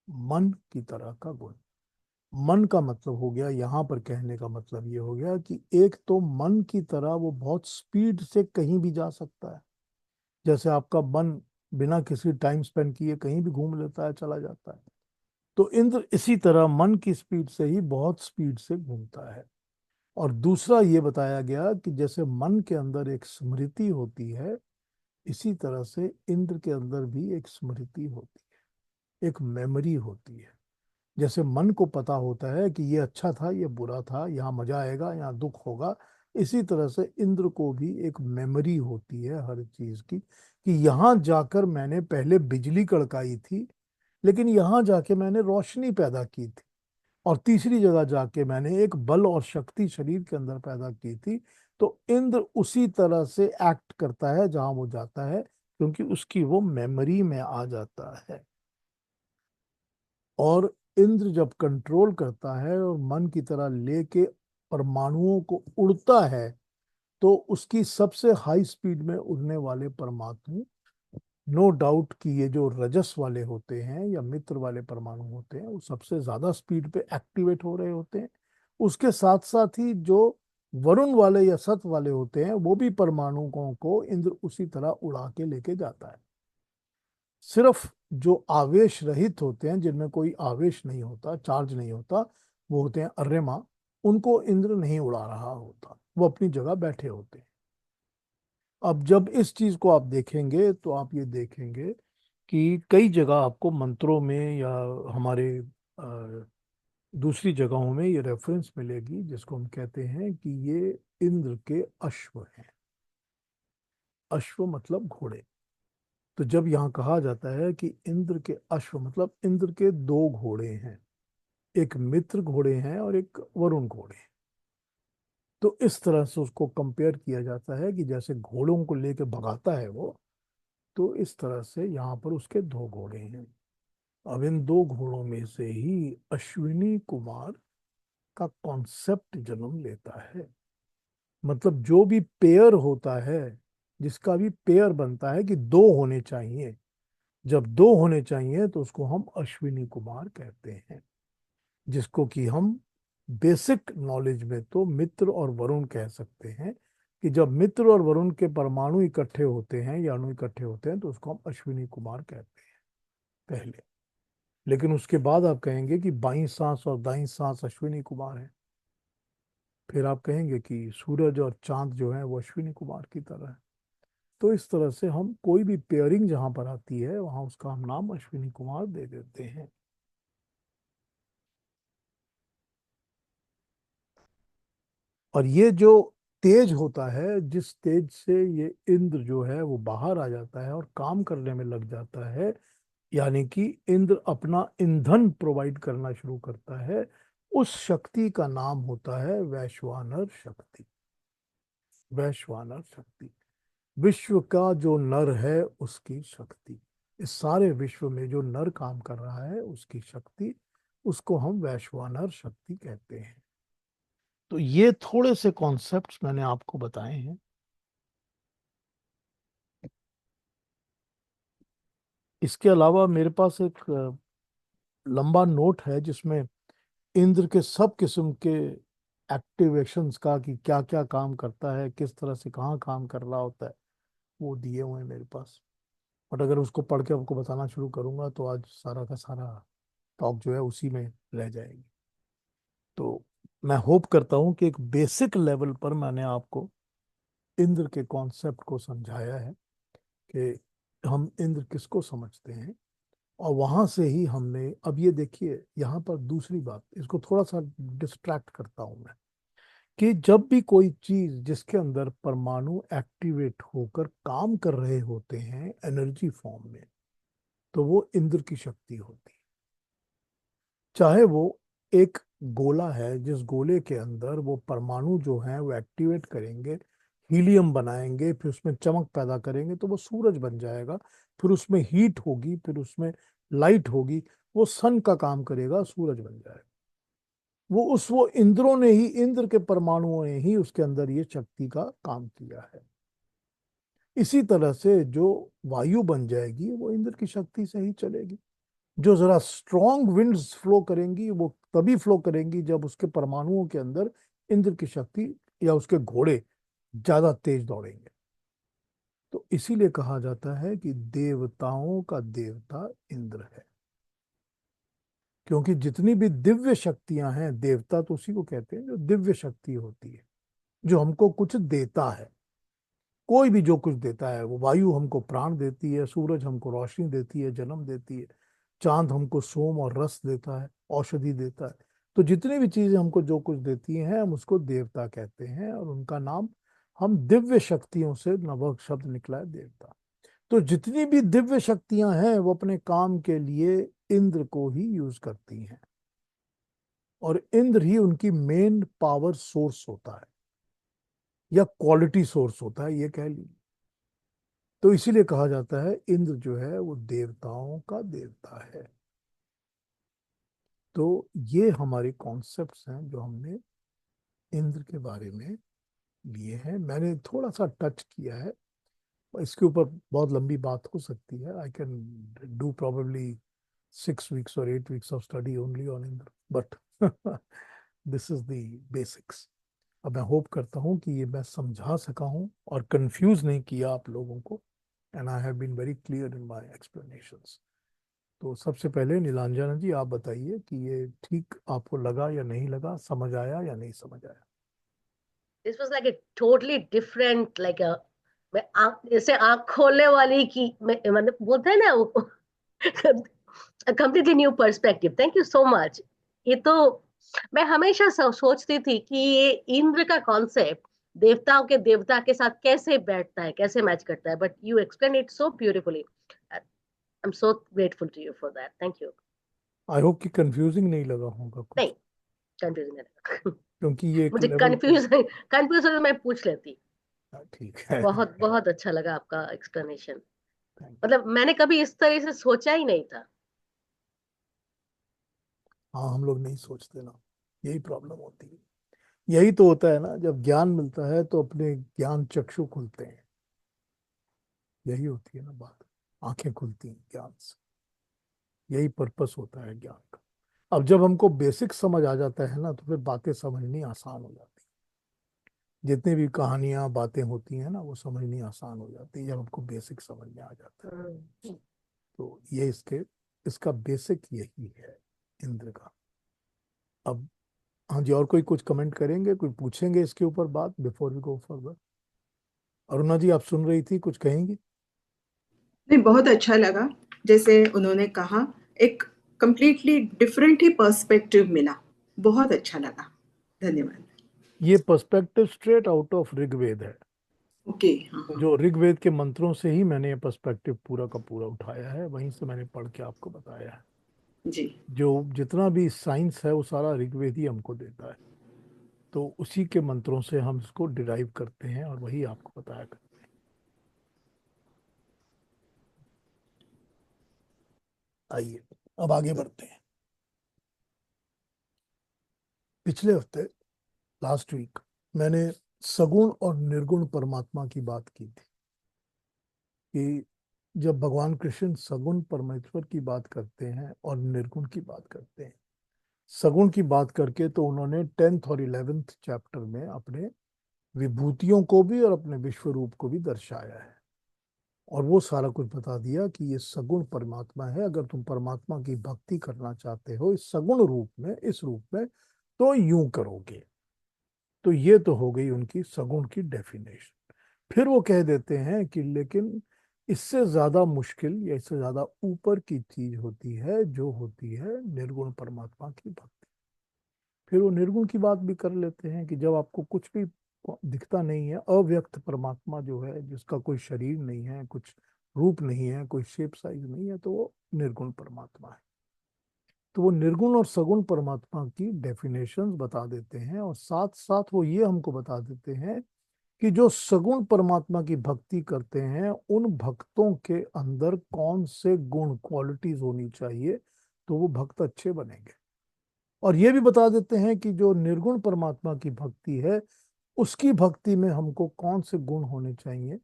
मन की तरह का गुण। मन का मतलब हो गया, यहां पर कहने का मतलब ये हो गया कि एक तो मन की तरह वो बहुत स्पीड से कहीं भी जा सकता है। जैसे आपका मन बिना किसी टाइम स्पेंड किए कहीं भी घूम लेता है, चला जाता है। तो इंद्र इसी तरह मन की स्पीड से ही बहुत स्पीड से घूमता है। और दूसरा ये बताया गया कि जैसे मन के अंदर एक स्मृति होती है, इसी तरह से इंद्र के अंदर भी एक स्मृति होती है, एक मेमोरी होती है। जैसे मन को पता होता है कि ये अच्छा था, ये बुरा था, यहाँ मजा आएगा, यहाँ दुख होगा, इसी तरह से इंद्र को भी एक मेमोरी होती है हर चीज की, कि यहाँ जाकर मैंने पहले बिजली कड़काई थी, लेकिन यहाँ जाके मैंने रोशनी पैदा की थी, और तीसरी जगह जाके मैंने एक बल और शक्ति शरीर के अंदर पैदा की थी। तो इंद्र उसी तरह से एक्ट करता है जहां वो जाता है, क्योंकि उसकी वो मेमोरी में आ जाता है। और इंद्र जब कंट्रोल करता है और मन की तरह लेके परमाणुओं को उड़ता है, तो उसकी सबसे हाई स्पीड में उड़ने वाले परमाणु, नो डाउट कि ये जो रजस वाले होते हैं या मित्र वाले परमाणु होते हैं, वो सबसे ज्यादा स्पीड पे एक्टिवेट हो रहे होते हैं। उसके साथ साथ ही जो वरुण वाले या सत वाले होते हैं, वो भी परमाणुओं को इंद्र उसी तरह उड़ा के लेके जाता है। सिर्फ जो आवेश रहित होते हैं, जिनमें कोई आवेश नहीं होता, चार्ज नहीं होता, वो होते हैं अर्यमा। उनको इंद्र नहीं उड़ा रहा होता, वो अपनी जगह बैठे होते हैं। अब जब इस चीज को आप देखेंगे तो आप ये देखेंगे कि कई जगह आपको मंत्रों में या हमारे दूसरी जगहों में ये रेफरेंस मिलेगी, जिसको हम कहते हैं कि ये इंद्र के अश्व हैं। अश्व मतलब घोड़े। तो जब यहाँ कहा जाता है कि इंद्र के अश्व, मतलब इंद्र के दो घोड़े हैं, एक मित्र घोड़े हैं और एक वरुण घोड़े हैं। तो इस तरह से उसको कंपेयर किया जाता है कि जैसे घोड़ों को लेके भगाता है वो, तो इस तरह से यहाँ पर उसके दो घोड़े हैं। अब इन दो घोड़ों में से ही अश्विनी कुमार का कॉन्सेप्ट जन्म लेता है। मतलब जो भी पेयर होता है, जिसका भी पेयर बनता है कि दो होने चाहिए, जब दो होने चाहिए तो उसको हम अश्विनी कुमार कहते हैं। जिसको कि हम बेसिक नॉलेज में तो मित्र और वरुण कह सकते हैं, कि जब मित्र और वरुण के परमाणु इकट्ठे होते हैं या अणु इकट्ठे होते हैं तो उसको हम अश्विनी कुमार कहते हैं पहले। लेकिन उसके बाद आप कहेंगे कि बाईं सांस और दाईं सांस अश्विनी कुमार है। फिर आप कहेंगे कि सूरज और चांद जो है वो अश्विनी कुमार की तरह है। तो इस तरह से हम कोई भी पेयरिंग जहां पर आती है वहां उसका हम नाम अश्विनी कुमार दे देते हैं। और ये जो तेज होता है, जिस तेज से ये इंद्र जो है वो बाहर आ जाता है और काम करने में लग जाता है, यानी कि इंद्र अपना ईंधन प्रोवाइड करना शुरू करता है, उस शक्ति का नाम होता है वैश्वानर शक्ति। वैश्वानर शक्ति विश्व का जो नर है उसकी शक्ति। इस सारे विश्व में जो नर काम कर रहा है उसकी शक्ति, उसको हम वैश्वानर शक्ति कहते हैं। तो ये थोड़े से कॉन्सेप्ट्स मैंने आपको बताए हैं। इसके अलावा मेरे पास एक लंबा नोट है जिसमें इंद्र के सब किस्म के एक्टिवेशंस का, कि क्या क्या काम करता है, किस तरह से कहाँ काम कर रहा होता है, वो दिए हुए हैं मेरे पास। बट अगर उसको पढ़ के आपको बताना शुरू करूंगा तो आज सारा का सारा टॉक जो है उसी में रह जाएगी। तो मैं होप करता हूँ कि एक बेसिक लेवल पर मैंने आपको इंद्र के कॉन्सेप्ट को समझाया है कि हम इंद्र किसको समझते हैं। और वहां से ही हमने, अब ये देखिए यहाँ पर दूसरी बात, इसको थोड़ा सा डिस्ट्रैक्ट करता हूं मैं, कि जब भी कोई चीज जिसके अंदर परमाणु एक्टिवेट होकर काम कर रहे होते हैं एनर्जी फॉर्म में, तो वो इंद्र की शक्ति होती है। चाहे वो एक गोला है जिस गोले के अंदर वो परमाणु जो हैं वो एक्टिवेट करेंगे, हीलियम बनाएंगे, फिर उसमें चमक पैदा करेंगे तो वो सूरज बन जाएगा, फिर उसमें हीट होगी, फिर उसमें लाइट होगी, वो सन का काम करेगा, सूरज बन जाएगा। वो इंद्रों ने ही, इंद्र के परमाणुओं ने ही उसके अंदर ये शक्ति का काम किया है। इसी तरह से जो वायु बन जाएगी वो इंद्र की शक्ति से ही चलेगी। जो जरा स्ट्रॉन्ग विंड्स फ्लो करेंगी वो तभी फ्लो करेंगी जब उसके परमाणुओं के अंदर इंद्र की शक्ति या उसके घोड़े ज्यादा तेज दौड़ेंगे। तो इसीलिए कहा जाता है कि देवताओं का देवता इंद्र है। क्योंकि जितनी भी दिव्य शक्तियां हैं, देवता तो उसी को कहते हैं जो दिव्य शक्ति होती है, जो हमको कुछ देता है। कोई भी जो कुछ देता है, वो वायु हमको प्राण देती है, सूरज हमको रोशनी देती है, जन्म देती है, चांद हमको सोम और रस देता है, औषधि देता है। तो जितनी भी चीजें हमको जो कुछ देती हैं हम उसको देवता कहते हैं, और उनका नाम, हम दिव्य शक्तियों से नवक शब्द निकला है देवता। तो जितनी भी दिव्य शक्तियां हैं वो अपने काम के लिए इंद्र को ही यूज करती हैं, और इंद्र ही उनकी मेन पावर सोर्स होता है या क्वालिटी सोर्स होता है, ये कह लीजिए। तो इसीलिए कहा जाता है इंद्र जो है वो देवताओं का देवता है। तो ये हमारे कॉन्सेप्ट्स हैं जो हमने इंद्र के बारे में लिए हैं। मैंने थोड़ा सा टच किया है, इसके ऊपर बहुत लंबी बात हो सकती है। I can do probably 6 weeks or 8 weeks of study only on Indra, but this is the basics. अब मैं होप करता हूँ कि ये मैं समझा सका हूँ और कंफ्यूज नहीं किया आप लोगों को, and I have been very clear in my explanations. तो सबसे पहले नीलांजना जी आप बताइए कि ये ठीक आपको लगा या नहीं लगा, समझ आया या नहीं समझ आया। This was like a totally different, like अ, मैं आंख, जैसे आंख खोलने वाली की मतलब बोलते हैं ना वो, completely new perspective. Thank you so much. ये तो मैं हमेशा सोचती थी कि ये इंद्र का कॉन्सेप्ट देवताओं के देवता के साथ कैसे बैठता है, कैसे मैच करता है, but you explain it so beautifully. I am so grateful to you for that. Thank you. I hope कि कंफ्यूजिंग नहीं लगा होगा नहीं, कुछ, कंफ्यूजन नहीं। क्योंकि ये एक मुझे लेवल पे। कंफ्यूज कंफ्यूज तो मैं पूछ लेती। हाँ, ठीक है। बहुत बहुत अच्छा लगा आपका एक्सप्लेनेशन। Thank you. मतलब मैंने कभी इस तरह से सोचा ही नहीं था। हाँ, हम लोग नहीं सोचते ना, यही प्रॉब्लम होती है। यही तो होता है ना, जब ज्ञान मिलता है तो अपने ज्ञान चक्षु खुलते हैं, यही होती है ना बात। आंखें खुलती हैं ज्ञान से, यही पर्पस होता है ज्ञान का। अब जब हमको बेसिक समझ आ जाता है ना तो फिर बातें समझनी आसान हो जाती है। जितनी भी कहानियां बातें होती हैं ना वो समझनी आसान हो जाती है जब हमको बेसिक समझ में आ जाता है। हम्म। तो ये इसका बेसिक यही है इंद्र का। अब हाँ जी, और कोई कुछ कमेंट करेंगे, कोई पूछेंगे इसके ऊपर बात before we go forward. Aruna ji आप सुन रही थी, कुछ कहेंगी। नहीं, बहुत अच्छा लगा। जैसे उन्होंने कहा, एक कंप्लीटली डिफरेंट ही पर्सपेक्टिव मिला। बहुत अच्छा लगा। धन्यवाद। ये perspective straight out of Rigveda है। ओके, हाँ हाँ। जो ऋग्वेद के मंत्रों से ही मैंने ये पर्सपेक्टिव पूरा का पूरा उठाया है, वहीं से मैंने पढ़ के आपको बताया है। जी। जो जितना भी साइंस है वो सारा ऋग्वेद ही हमको देता है, तो उसी के मंत्रों से हम इसको डिराइव करते हैं और वही आपको बताया करते हैं। आइए अब आगे बढ़ते हैं। पिछले हफ्ते, लास्ट वीक, मैंने सगुण और निर्गुण परमात्मा की बात की थी कि जब भगवान कृष्ण सगुण परमेश्वर की बात करते हैं और निर्गुण की बात करते हैं, सगुण की बात करके तो उन्होंने 10th और 11th चैप्टर में अपने विभूतियों को भी और अपने विश्व रूप को भी दर्शाया है, और वो सारा कुछ बता दिया कि ये सगुण परमात्मा है। अगर तुम परमात्मा की भक्ति करना चाहते हो इस सगुण रूप में, इस रूप में, तो यूं करोगे। तो ये तो हो गई उनकी सगुण की डेफिनेशन। फिर वो कह देते हैं कि लेकिन इससे ज्यादा मुश्किल या इससे ज्यादा ऊपर की चीज होती है, जो होती है निर्गुण परमात्मा की भक्ति। फिर वो निर्गुण की बात भी कर लेते हैं कि जब आपको कुछ भी दिखता नहीं है, अव्यक्त परमात्मा जो है, जिसका कोई शरीर नहीं है, कुछ रूप नहीं है, कोई शेप साइज नहीं है, तो वो निर्गुण परमात्मा है। तो वो निर्गुण और सगुण परमात्मा की डेफिनेशंस बता देते हैं, और साथ साथ वो ये हमको बता देते हैं कि जो सगुण परमात्मा की भक्ति करते हैं उन भक्तों के अंदर कौन से गुण, क्वालिटीज होनी चाहिए, तो वो भक्त अच्छे बनेंगे। और ये भी बता देते हैं कि जो निर्गुण परमात्मा की भक्ति है उसकी भक्ति में हमको कौन से गुण होने चाहिए,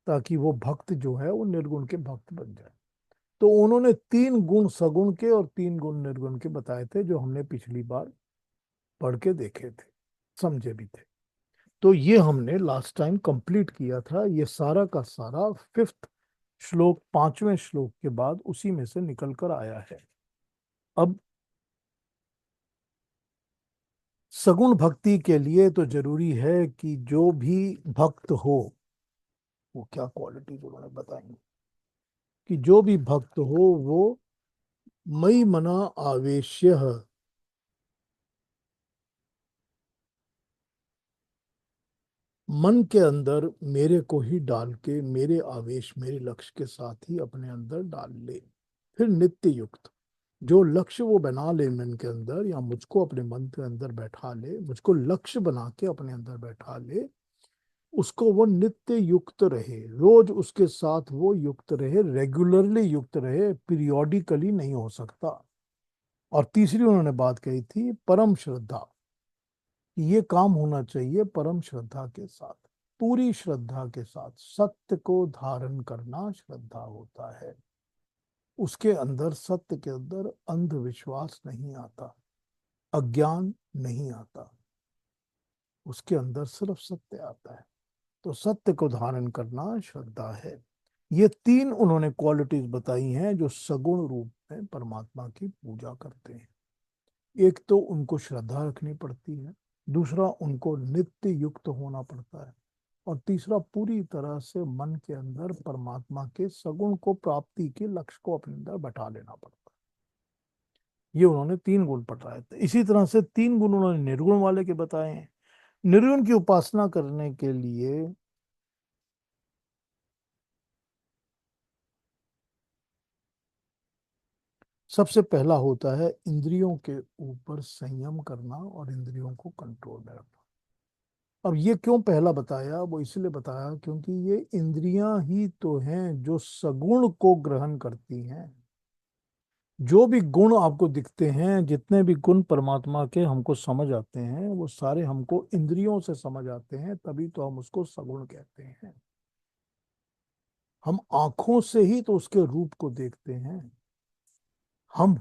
ताकि वो भक्त जो है वो निर्गुण के भक्त बन जाए। तो उन्होंने 3 गुण सगुण के और 3 गुण निर्गुण के बताए थे, जो हमने पिछली बार पढ़ के देखे थे, समझे भी थे। तो ये हमने लास्ट टाइम कंप्लीट किया था। ये सारा का सारा 5th श्लोक, 5वें श्लोक के बाद उसी में से निकल कर आया है। अब सगुण भक्ति के लिए तो जरूरी है कि जो भी भक्त हो, वो क्या क्वालिटीज उन्होंने बताई, कि जो भी भक्त हो वो मई मना आवेश्य, मन के अंदर मेरे को ही डाल के, मेरे आवेश, मेरे लक्ष्य के साथ ही अपने अंदर डाल ले। फिर नित्य युक्त, जो लक्ष्य वो बना ले मन के अंदर, या मुझको अपने मन के अंदर बैठा ले, मुझको लक्ष्य बना के अपने अंदर बैठा ले, उसको वो नित्य युक्त रहे, रोज उसके साथ वो युक्त रहे, रेगुलरली युक्त रहे, पीरियोडिकली नहीं हो सकता। और तीसरी उन्होंने बात कही थी परम श्रद्धा, ये काम होना चाहिए परम श्रद्धा के साथ, पूरी श्रद्धा के साथ। सत्य को धारण करना श्रद्धा होता है। उसके अंदर, सत्य के अंदर अंधविश्वास नहीं आता, अज्ञान नहीं आता, उसके अंदर सिर्फ सत्य आता है। तो सत्य को धारण करना श्रद्धा है। ये 3 उन्होंने क्वालिटीज बताई हैं जो सगुण रूप में परमात्मा की पूजा करते हैं। एक तो उनको श्रद्धा रखनी पड़ती है, दूसरा उनको नित्य युक्त होना पड़ता है, और तीसरा पूरी तरह से मन के अंदर परमात्मा के सगुण को, प्राप्ति के लक्ष्य को अपने अंदर बैठा लेना पड़ता है। ये उन्होंने 3 गुण बताए थे। इसी तरह से 3 गुण उन्होंने निर्गुण वाले के बताए हैं। निर्गुण की उपासना करने के लिए सबसे पहला होता है इंद्रियों के ऊपर संयम करना और इंद्रियों को कंट्रोल में रखना। अब ये क्यों पहला बताया, वो इसलिए बताया क्योंकि ये इंद्रियां ही तो हैं जो सगुण को ग्रहण करती हैं। जो भी गुण आपको दिखते हैं, जितने भी गुण परमात्मा के हमको समझ आते हैं, वो सारे हमको इंद्रियों से समझ आते हैं, तभी तो हम उसको सगुण कहते हैं। हम आंखों से ही तो उसके रूप को देखते हैं, हम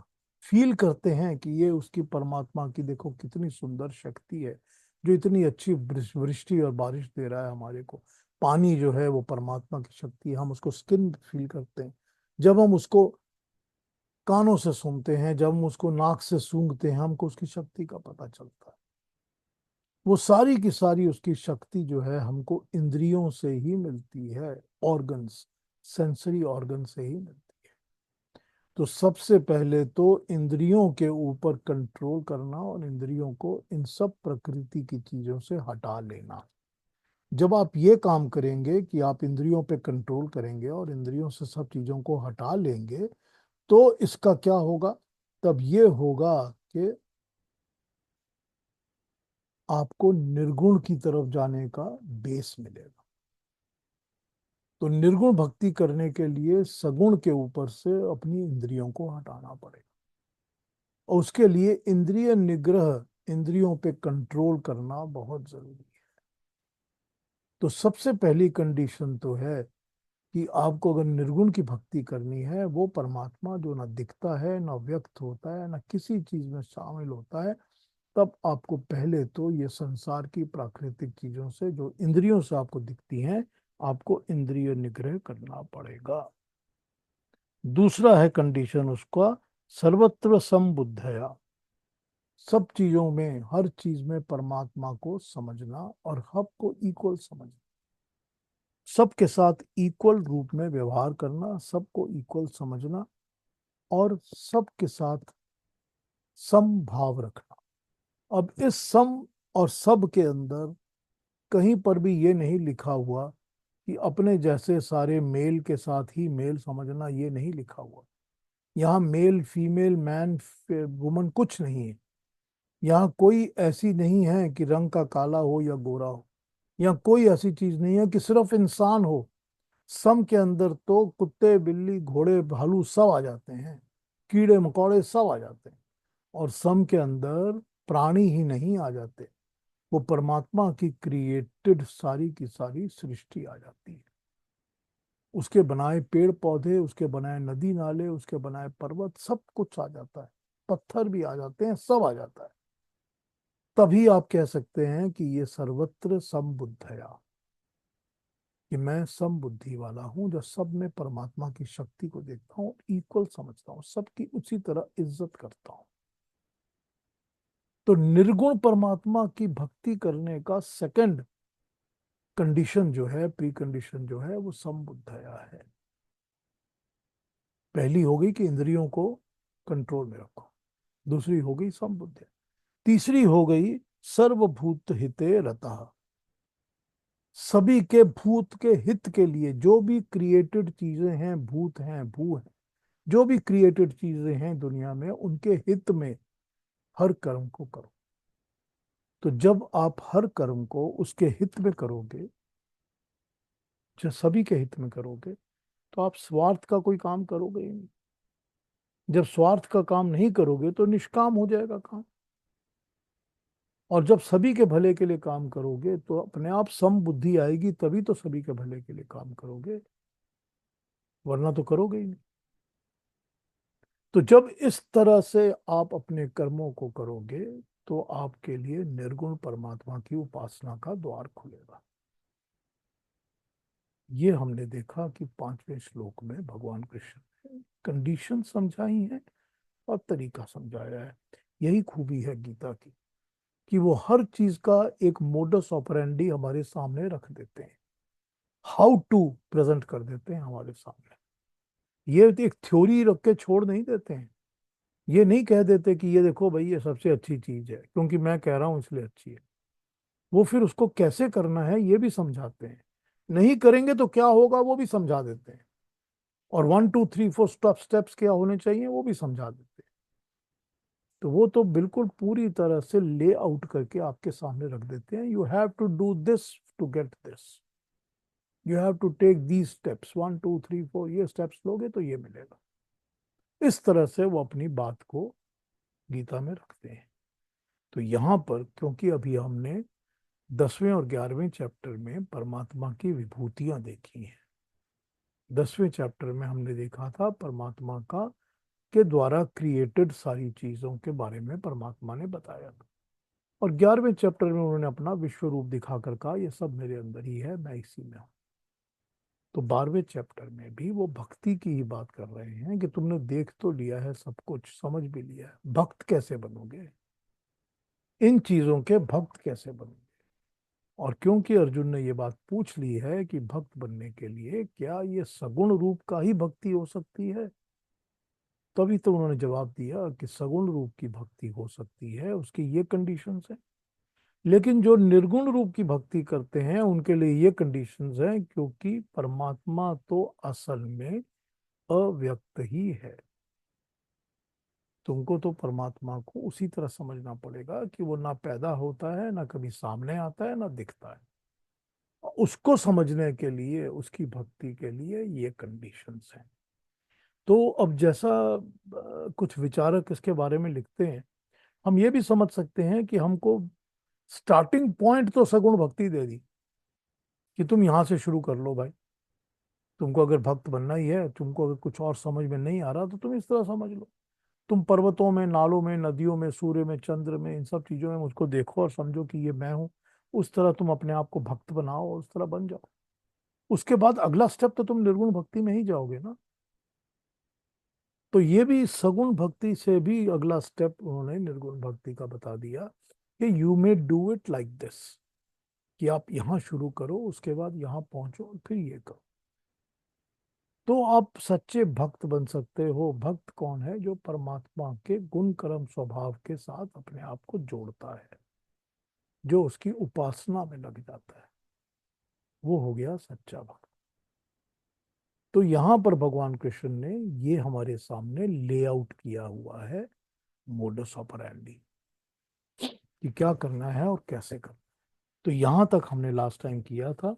फील करते हैं कि ये उसकी परमात्मा की, देखो कितनी सुंदर शक्ति है जो इतनी अच्छी वृष्टि और बारिश दे रहा है हमारे को। पानी जो है वो परमात्मा की शक्ति है, हम उसको स्किन फील करते हैं। जब हम उसको कानों से सुनते हैं, जब हम उसको नाक से सूंघते हैं, हमको उसकी शक्ति का पता चलता है। वो सारी की सारी उसकी शक्ति जो है हमको इंद्रियों से ही मिलती है, ऑर्गन्स, सेंसरी ऑर्गन से ही मिलती है। तो सबसे पहले तो इंद्रियों के ऊपर कंट्रोल करना और इंद्रियों को इन सब प्रकृति की चीजों से हटा लेना। जब आप ये काम करेंगे कि आप इंद्रियों पे कंट्रोल करेंगे और इंद्रियों से सब चीजों को हटा लेंगे, तो इसका क्या होगा? तब ये होगा कि आपको निर्गुण की तरफ जाने का बेस मिलेगा। तो निर्गुण भक्ति करने के लिए सगुण के ऊपर से अपनी इंद्रियों को हटाना पड़ेगा, और उसके लिए इंद्रिय निग्रह, इंद्रियों पे कंट्रोल करना बहुत जरूरी है। तो सबसे पहली कंडीशन तो है कि आपको अगर निर्गुण की भक्ति करनी है, वो परमात्मा जो ना दिखता है, ना व्यक्त होता है, ना किसी चीज में शामिल होता है, तब आपको पहले तो ये संसार की प्राकृतिक चीजों से, जो इंद्रियों से आपको दिखती हैं, आपको इंद्रिय निग्रह करना पड़ेगा। दूसरा है कंडीशन उसका, सर्वत्र समबुद्धया, सब चीजों में, हर चीज में परमात्मा को समझना और सबको इक्वल समझना, सबके साथ इक्वल रूप में व्यवहार करना, सबको इक्वल समझना और सबके साथ समभाव रखना। अब इस सम और सब के अंदर कहीं पर भी ये नहीं लिखा हुआ कि अपने जैसे सारे मेल के साथ ही मेल समझना, ये नहीं लिखा हुआ। यहाँ मेल फीमेल मैन वुमन कुछ नहीं है। यहाँ कोई ऐसी नहीं है कि रंग का काला हो या गोरा हो। यहाँ कोई ऐसी चीज नहीं है कि सिर्फ इंसान हो। सम के अंदर तो कुत्ते बिल्ली घोड़े भालू सब आ जाते हैं, कीड़े मकोड़े सब आ जाते हैं। और सम के अंदर प्राणी ही नहीं आ जाते, वो परमात्मा की क्रिएटेड सारी की सारी सृष्टि आ जाती है। उसके बनाए पेड़ पौधे, उसके बनाए नदी नाले, उसके बनाए पर्वत, सब कुछ आ जाता है। पत्थर भी आ जाते हैं, सब आ जाता है। तभी आप कह सकते हैं कि ये सर्वत्र समबुद्धया, कि मैं समबुद्धि वाला हूं, जो सब में परमात्मा की शक्ति को देखता हूँ, इक्वल समझता हूँ, सबकी उसी तरह इज्जत करता हूँ। तो निर्गुण परमात्मा की भक्ति करने का सेकंड कंडीशन जो है, प्री कंडीशन जो है, वो समबुद्धया है। पहली हो गई कि इंद्रियों को कंट्रोल में रखो, दूसरी हो गई समबुद्धि, तीसरी हो गई सर्वभूत हिते रतः, सभी के भूत के हित के लिए, जो भी क्रिएटेड चीजें हैं, भूत हैं भू हैं, जो भी क्रिएटेड चीजें हैं दुनिया में, उनके हित में हर कर्म को करो। तो जब आप हर कर्म को उसके हित में करोगे, जो सभी के हित में करोगे, तो आप स्वार्थ का कोई काम करोगे ही नहीं। जब स्वार्थ का काम नहीं करोगे तो निष्काम हो जाएगा काम। और जब सभी के भले के लिए काम करोगे तो अपने आप सम बुद्धि आएगी, तभी तो सभी के भले के लिए काम करोगे, वरना तो करोगे ही नहीं। तो जब इस तरह से आप अपने कर्मों को करोगे, तो आपके लिए निर्गुण परमात्मा की उपासना का द्वार खुलेगा। ये हमने देखा कि 5वें श्लोक में भगवान कृष्ण ने कंडीशन समझाई है और तरीका समझाया है। यही खूबी है गीता की, कि वो हर चीज का एक मोडस ऑपरेंडी हमारे सामने रख देते हैं, हाउ टू प्रेजेंट कर देते हैं हमारे सामने। ये एक थ्योरी रख के छोड़ नहीं देते हैं। ये नहीं कह देते कि ये देखो भाई, ये सबसे अच्छी चीज है क्योंकि मैं कह रहा हूं इसलिए अच्छी है। वो फिर उसको कैसे करना है ये भी समझाते हैं, नहीं करेंगे तो क्या होगा वो भी समझा देते हैं, और 1 2 3 4 स्टेप्स क्या होने चाहिए वो भी समझा देते हैं। तो वो तो बिल्कुल पूरी तरह से ले आउट करके आपके सामने रख देते हैं। You have to do this to get this, you have to take these steps, 1 2 3 4, ये स्टेप्स लोगे तो ये मिलेगा। इस तरह से वो अपनी बात को गीता में रखते हैं। तो यहाँ पर क्योंकि अभी हमने 10वें और 11वें चैप्टर में परमात्मा की विभूतियां देखी हैं। 10वें चैप्टर में हमने देखा था परमात्मा का के द्वारा क्रिएटेड सारी चीजों के बारे में परमात्मा ने बताया था, और 11वें चैप्टर में उन्होंने अपना विश्व रूप दिखाकर कहा ये सब मेरे अंदर ही है, मैं इसी में हूँ। तो 12वें चैप्टर में भी वो भक्ति की ही बात कर रहे हैं कि तुमने देख तो लिया है, सब कुछ समझ भी लिया है, भक्त कैसे बनोगे, इन चीजों के भक्त कैसे बनोगे। और क्योंकि अर्जुन ने ये बात पूछ ली है कि भक्त बनने के लिए क्या ये सगुण रूप का ही भक्ति हो सकती है, तभी तो उन्होंने जवाब दिया कि सगुण रूप की भक्ति हो सकती है, उसकी ये कंडीशंस है। लेकिन जो निर्गुण रूप की भक्ति करते हैं उनके लिए ये कंडीशंस हैं, क्योंकि परमात्मा तो असल में अव्यक्त ही है। तुमको तो परमात्मा को उसी तरह समझना पड़ेगा कि वो ना पैदा होता है, ना कभी सामने आता है, ना दिखता है। उसको समझने के लिए, उसकी भक्ति के लिए ये कंडीशंस हैं। तो अब जैसा कुछ विचारक इसके बारे में लिखते हैं, हम ये भी समझ सकते हैं कि हमको स्टार्टिंग पॉइंट तो सगुण भक्ति दे दी कि तुम यहां से शुरू कर लो भाई, तुमको अगर भक्त बनना ही है, तुमको अगर कुछ और समझ में नहीं आ रहा, तो तुम इस तरह समझ लो। तुम पर्वतों में, नालों में, नदियों में, सूर्य में, चंद्र में, इन सब चीजों में मुझको देखो और समझो कि ये मैं हूँ। उस तरह तुम अपने आप को भक्त बनाओ और उस तरह बन जाओ। उसके बाद अगला स्टेप तो तुम निर्गुण भक्ति में ही जाओगे ना। तो ये भी सगुण भक्ति से भी अगला स्टेप उन्होंने निर्गुण भक्ति का बता दिया कि you may do it like this, कि आप यहाँ शुरू करो, उसके बाद यहाँ पहुंचो और फिर ये करो। तो आप सच्चे भक्त बन सकते हो। भक्त कौन है? जो परमात्मा के गुण कर्म स्वभाव के साथ अपने आप को जोड़ता है, जो उसकी उपासना में लग जाता है, वो हो गया सच्चा भक्त। तो यहाँ पर भगवान कृष्ण ने ये हमारे सामने लेआउट किया हुआ है, मोडस ऑपरेंडी, कि क्या करना है और कैसे करना। तो यहाँ तक हमने लास्ट टाइम किया था।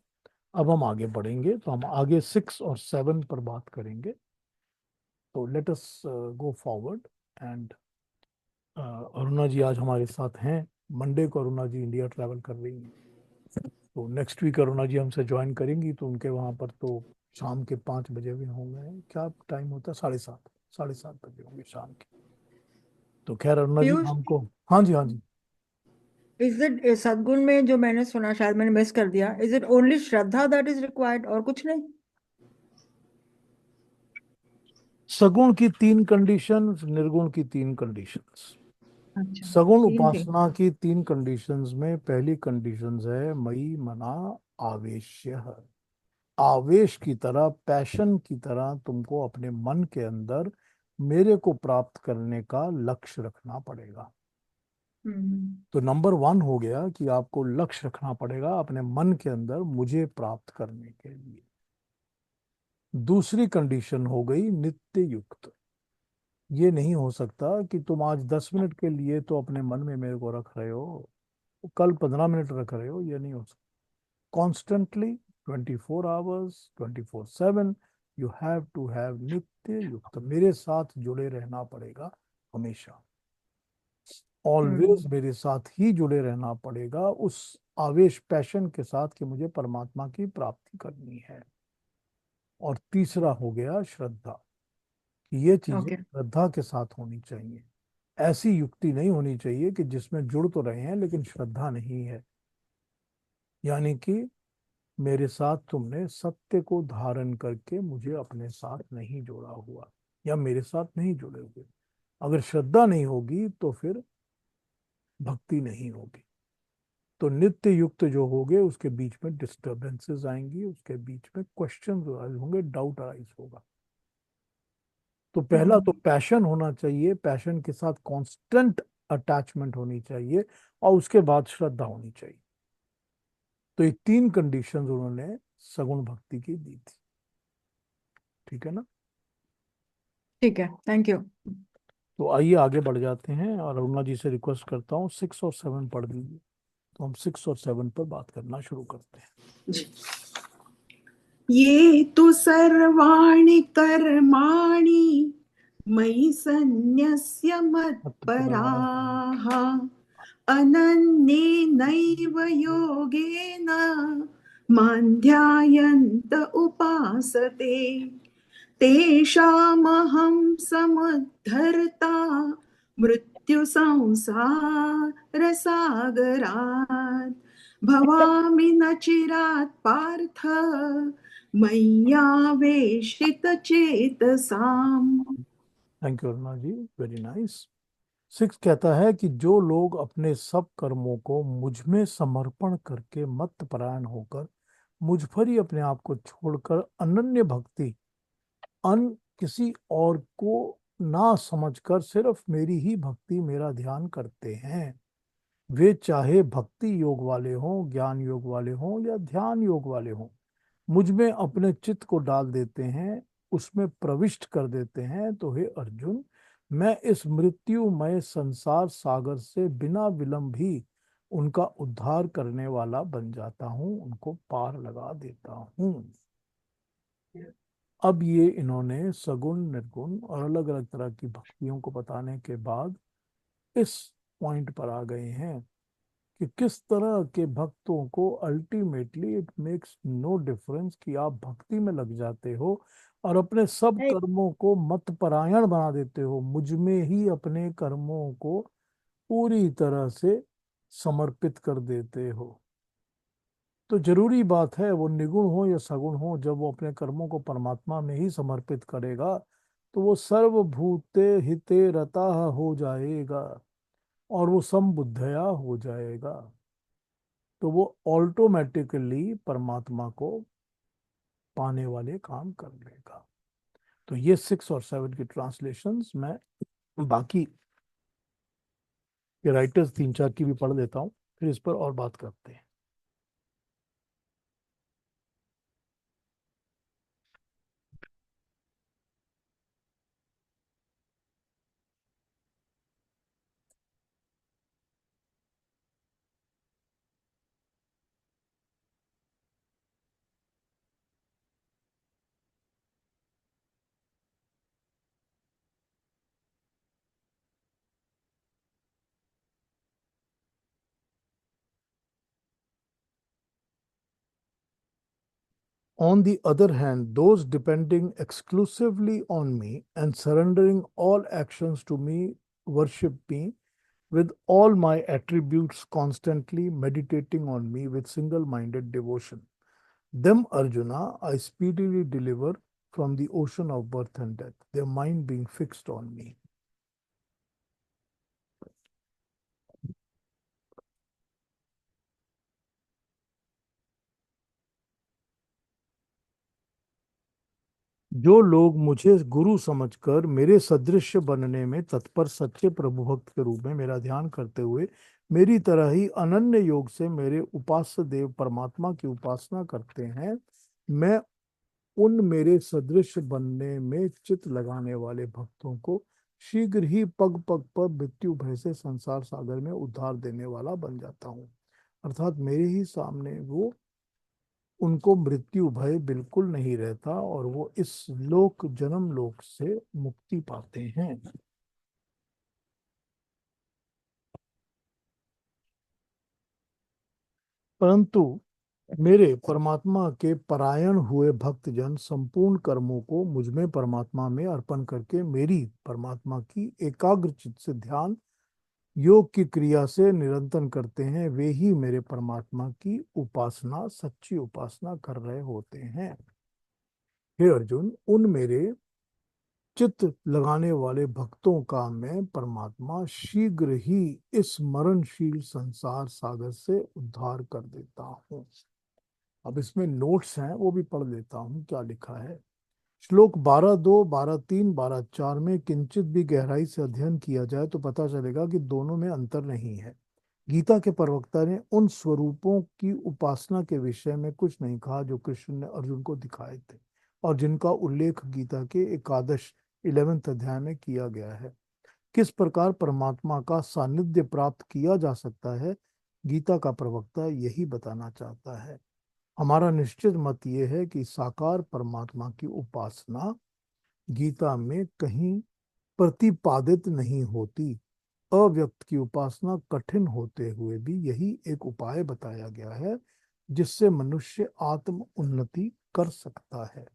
अब हम आगे बढ़ेंगे, तो हम आगे 6 और 7 पर बात करेंगे। तो let us go forward. And Aruna ji आज हमारे साथ हैं। मंडे को अरुणा जी इंडिया ट्रैवल कर रही हैं, तो नेक्स्ट वीक अरुणा जी हमसे ज्वाइन करेंगी। तो उनके वहाँ पर तो शाम के 5 बजे भी होंगे। क्या टाइम होता है? 7:30, 7:30 बजे होंगे शाम के। तो खैर अरुणा जी पीयूष, हमको, हाँ जी हाँ जी। इज इट सद्गुण में जो मैंने सुना, शायद मैंने मिस कर दिया, is it only Shraddha that is required और कुछ नहीं? सगुण की 3 कंडीशंस, निर्गुण की 3 कंडीशंस। अच्छा, सगुण तीन थे। उपासना की 3 कंडीशंस में पहली कंडीशंस है मई मना आवेश्य। आवेश की तरह, पैशन की तरह तुमको अपने मन के अंदर मेरे को प्राप्त करने का लक्ष्य रखना पड़ेगा। हम्म। तो नंबर 1 हो गया कि आपको लक्ष्य रखना पड़ेगा अपने मन के अंदर मुझे प्राप्त करने के लिए। दूसरी कंडीशन हो गई नित्य युक्त। ये नहीं हो सकता कि तुम आज 10 मिनट के लिए तो अपने मन में मेरे को रख रहे हो, कल 15 मिनट रख रहे हो। ये नहीं हो सकता। Constantly 24 hours 24/7 you have to have नित्य युक्त, मेरे साथ जुड़े रहना पड़ेगा हमेशा। Always hmm. मेरे साथ ही जुड़े रहना पड़ेगा उस आवेश, पैशन के साथ कि मुझे परमात्मा की प्राप्ति करनी है। और तीसरा हो गया श्रद्धा, कि ये चीजें ओके। श्रद्धा के साथ होनी चाहिए। ऐसी युक्ति नहीं होनी चाहिए कि जिसमें जुड़ तो रहे हैं लेकिन श्रद्धा नहीं है। यानी कि मेरे साथ तुमने सत्य को धारण करके मुझे अपने साथ नहीं जोड़ा हुआ, या मेरे साथ नहीं जुड़े हुए। अगर श्रद्धा नहीं होगी तो फिर भक्ति नहीं होगी। तो नित्य युक्त जो होगे उसके बीच में डिस्टरबेंसेस आएंगी, उसके बीच में क्वेश्चन होंगे, डाउट अराइज होगा। तो पहला तो हम्म। पैशन होना चाहिए, पैशन के साथ कांस्टेंट अटैचमेंट होनी चाहिए, और उसके बाद श्रद्धा होनी चाहिए। तो ये 3 कंडीशंस उन्होंने सगुण भक्ति की दी थी। ठीक है ना? ठीक है, थैंक यू। तो आइए आगे बढ़ जाते हैं, और अरुणा जी से रिक्वेस्ट करता हूँ 6 और 7 पढ़ दीजिए। तो हम 6 और 7 पर बात करना शुरू करते हैं। जी। ये तु सर्वाणि कर्माणि मयि सन्न्यस्य मत्पराः अनन्येनैव योगेन मां ध्यायन्त उपासते तेषामहं समुद्धर्ता मृत्युसंसारसागरात् भवामि न चिरात् पार्थ मय्यावेशितचेतसाम्। Thank you Aruna ji, very nice. 6 कहता है कि जो लोग अपने सब कर्मों को मुझ में समर्पण करके मत परायण होकर मुझ पर ही अपने आप को छोड़कर अनन्य भक्ति, अन किसी और को ना समझकर सिर्फ मेरी ही भक्ति, मेरा ध्यान करते हैं, वे चाहे भक्ति योग वाले हों, ज्ञान योग वाले हों, या ध्यान योग वाले हों, मुझ में अपने चित्त को डाल देते हैं, उसमें प्रविष्ट कर देते हैं। तो हे अर्जुन, मैं इस मृत्युमय संसार सागर से बिना विलंब ही उनका उद्धार करने वाला बन जाता हूँ, उनको पार लगा देता हूँ। अब ये इन्होंने सगुण, निर्गुण और अलग अलग तरह की भक्तियों को बताने के बाद इस पॉइंट पर आ गए हैं कि किस तरह के भक्तों को ultimately it makes no difference कि आप भक्ति में लग जाते हो और अपने सब नहीं, कर्मों को मत परायण बना देते हो, मुझ में ही अपने कर्मों को पूरी तरह से समर्पित कर देते हो। तो जरूरी बात है वो निगुण हो या सगुण हो, जब वो अपने कर्मों को परमात्मा में ही समर्पित करेगा तो वो सर्वभूते हिते रता हो जाएगा और वो समबुद्धया हो जाएगा। तो वो ऑटोमेटिकली परमात्मा को पाने वाले काम कर लेगा। तो ये 6 और 7 की ट्रांसलेशंस मैं बाकी के राइटर्स 3 4 की भी पढ़ लेता हूँ, फिर इस पर और बात करते हैं। On the other hand, those depending exclusively on me and surrendering all actions to me worship me with all my attributes constantly meditating on me with single-minded devotion. Them, Arjuna, I speedily deliver from the ocean of birth and death, their mind being fixed on me. जो लोग मुझे गुरु समझकर मेरे सदृश बनने में तत्पर सच्चे प्रभु भक्त के रूप में मेरा ध्यान करते हुए मेरी तरह ही अनन्य योग से मेरे उपास्य देव परमात्मा की उपासना करते हैं, मैं उन मेरे सदृश बनने में चित लगाने वाले भक्तों को शीघ्र ही पग पग पर मृत्यु भय से संसार सागर में उद्धार देने वाला बन जाता हूँ। अर्थात मेरे ही सामने वो उनको मृत्यु भय बिल्कुल नहीं रहता और वो इस लोक जन्म लोक से मुक्ति पाते हैं। परंतु मेरे परमात्मा के परायण हुए भक्तजन संपूर्ण कर्मों को मुझ में परमात्मा में अर्पण करके मेरी परमात्मा की एकाग्र चित्त से ध्यान योग की क्रिया से निरंतर करते हैं, वे ही मेरे परमात्मा की उपासना सच्ची उपासना कर रहे होते हैं। हे अर्जुन, उन मेरे चित्त लगाने वाले भक्तों का मैं परमात्मा शीघ्र ही इस मरणशील संसार सागर से उद्धार कर देता हूँ। अब इसमें नोट्स हैं, वो भी पढ़ लेता हूँ क्या लिखा है। श्लोक 12.2, 12.3, 12.4 में किंचित भी गहराई से अध्ययन किया जाए तो पता चलेगा कि दोनों में अंतर नहीं है। गीता के प्रवक्ता ने उन स्वरूपों की उपासना के विषय में कुछ नहीं कहा जो कृष्ण ने अर्जुन को दिखाए थे और जिनका उल्लेख गीता के एकादश 11th अध्याय में किया गया है। किस प्रकार परमात्मा का सानिध्य प्राप्त किया जा सकता है, गीता का प्रवक्ता यही बताना चाहता है। हमारा निश्चित मत यह है कि साकार परमात्मा की उपासना गीता में कहीं प्रतिपादित नहीं होती। अव्यक्त की उपासना कठिन होते हुए भी यही एक उपाय बताया गया है जिससे मनुष्य आत्म उन्नति कर सकता है।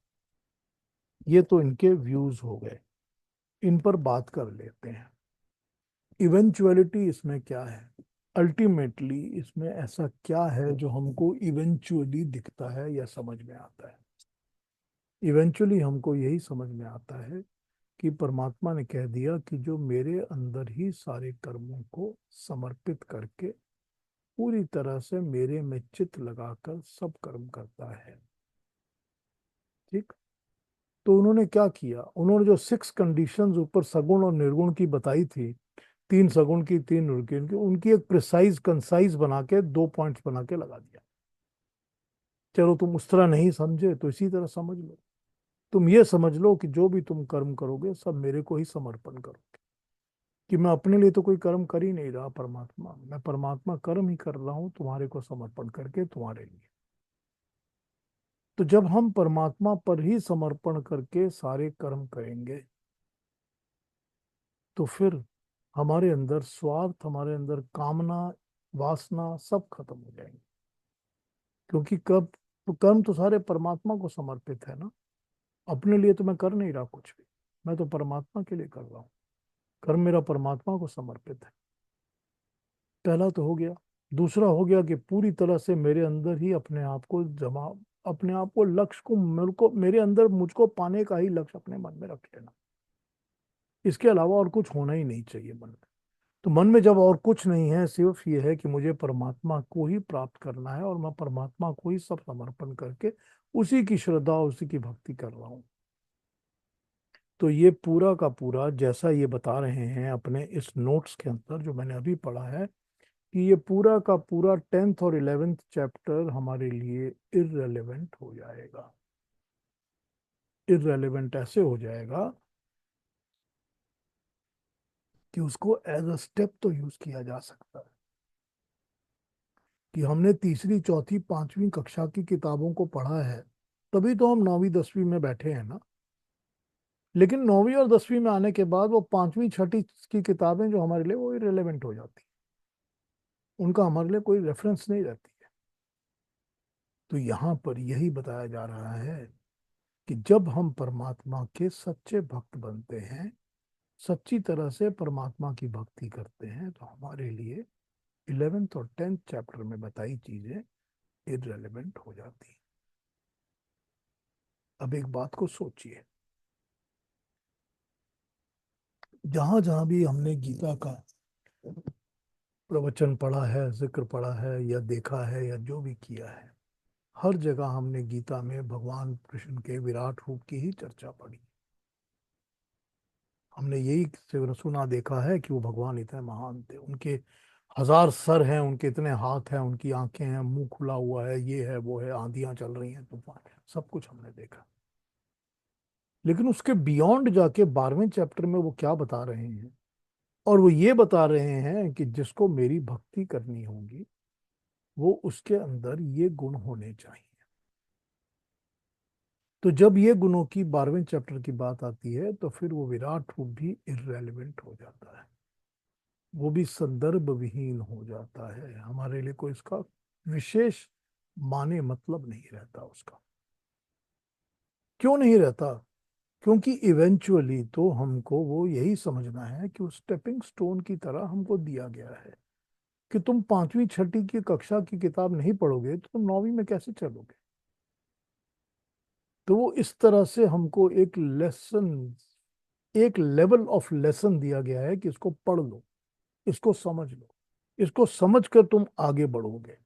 ये तो इनके व्यूज हो गए, इन पर बात कर लेते हैं। इवेंचुअलिटी इसमें क्या है, अल्टीमेटली इसमें ऐसा क्या है जो हमको इवेंचुअली दिखता है या समझ में आता है। इवेंचुअली हमको यही समझ में आता है कि परमात्मा ने कह दिया कि जो मेरे अंदर ही सारे कर्मों को समर्पित करके पूरी तरह से मेरे में चित्त लगाकर सब कर्म करता है। ठीक, तो उन्होंने क्या किया, उन्होंने जो 6 कंडीशंस ऊपर सगुण और निर्गुण की बताई थी, 3 सगुण की 3 निर्गुण की, उनकी एक प्रिसाइज कंसाइज बना के 2 पॉइंट्स बना के लगा दिया। चलो तुम उस तरह नहीं समझे तो इसी तरह समझ लो। तुम ये समझ लो कि जो भी तुम कर्म करोगे सब मेरे को ही समर्पण करोगे, कि मैं अपने लिए तो कोई कर्म कर ही नहीं रहा, परमात्मा, मैं परमात्मा कर्म ही कर रहा हूं तुम्हारे को समर्पण करके तुम्हारे लिए। तो जब हम परमात्मा पर ही समर्पण करके सारे कर्म करेंगे तो फिर हमारे अंदर स्वार्थ, हमारे अंदर कामना वासना सब खत्म हो जाएंगी, क्योंकि कर्म तो सारे परमात्मा को समर्पित है ना। अपने लिए तो मैं कर नहीं रहा कुछ भी, मैं तो परमात्मा के लिए कर रहा हूँ। कर्म मेरा परमात्मा को समर्पित है। पहला तो हो गया। दूसरा हो गया कि पूरी तरह से मेरे अंदर ही अपने आप को जमा, अपने आप को लक्ष्य को, मेरे अंदर मुझको पाने का ही लक्ष्य अपने मन में रख लेना। इसके अलावा और कुछ होना ही नहीं चाहिए मन में। तो मन में जब और कुछ नहीं है, सिर्फ ये है कि मुझे परमात्मा को ही प्राप्त करना है और मैं परमात्मा को ही सब समर्पण करके उसी की श्रद्धा, उसी की भक्ति कर रहा हूँ। तो ये पूरा का पूरा जैसा ये बता रहे हैं अपने इस नोट्स के अंदर जो मैंने अभी पढ़ा है, कि ये पूरा का पूरा 10th और 11th चैप्टर हमारे लिए इररेलेवेंट हो जाएगा। इररेलेवेंट ऐसे हो जाएगा कि उसको एज अ स्टेप तो यूज किया जा सकता है। कि हमने तीसरी, चौथी, पांचवी कक्षा की किताबों को पढ़ा है, तभी तो हम 9वीं 10वीं में बैठे हैं ना। लेकिन 9वीं और 10वीं में आने के बाद वो पांचवी छठी की किताबें जो हमारे लिए, वो इररेलेवेंट हो जाती, उनका हमारे लिए कोई रेफरेंस नहीं रहती है। तो यहाँ पर यही बताया जा रहा है कि जब हम परमात्मा के सच्चे भक्त बनते हैं, सच्ची तरह से परमात्मा की भक्ति करते हैं, तो हमारे लिए 11th और 10th चैप्टर में बताई चीजें इररेलेवेंट हो जाती हैं। अब एक बात को सोचिए, जहां जहां भी हमने गीता का प्रवचन पढ़ा है, जिक्र पढ़ा है या देखा है या जो भी किया है, हर जगह हमने गीता में भगवान कृष्ण के विराट रूप की ही चर्चा पढ़ी। हमने यही सुना देखा है कि वो भगवान इतने महान थे, उनके 1000 सर हैं, उनके इतने हाथ हैं, उनकी आंखें हैं, मुंह खुला हुआ है, ये है वो है, आंधियां चल रही हैं, तूफान, सब कुछ हमने देखा। लेकिन उसके बियॉन्ड जाके 12वें चैप्टर में वो क्या बता रहे हैं, और वो ये बता रहे हैं कि जिसको मेरी भक्ति करनी होगी वो उसके अंदर ये गुण होने चाहिए। तो जब ये गुणों की 12वें चैप्टर की बात आती है, तो फिर वो विराट रूप भी इररेलेवेंट हो जाता है, वो भी संदर्भ विहीन हो जाता है। हमारे लिए कोई इसका विशेष माने मतलब नहीं रहता उसका। क्यों नहीं रहता? क्योंकि इवेंचुअली तो हमको वो यही समझना है कि उस स्टेपिंग स्टोन की तरह हमको दिया गया है कि तुम पांचवी छठी की कक्षा की किताब नहीं पढ़ोगे तो तुम 9वीं में कैसे चलोगे। तो वो इस तरह से हमको एक लेसन, एक लेवल ऑफ लेसन दिया गया है कि इसको पढ़ लो, इसको समझ लो, इसको समझ कर तुम आगे बढ़ोगे,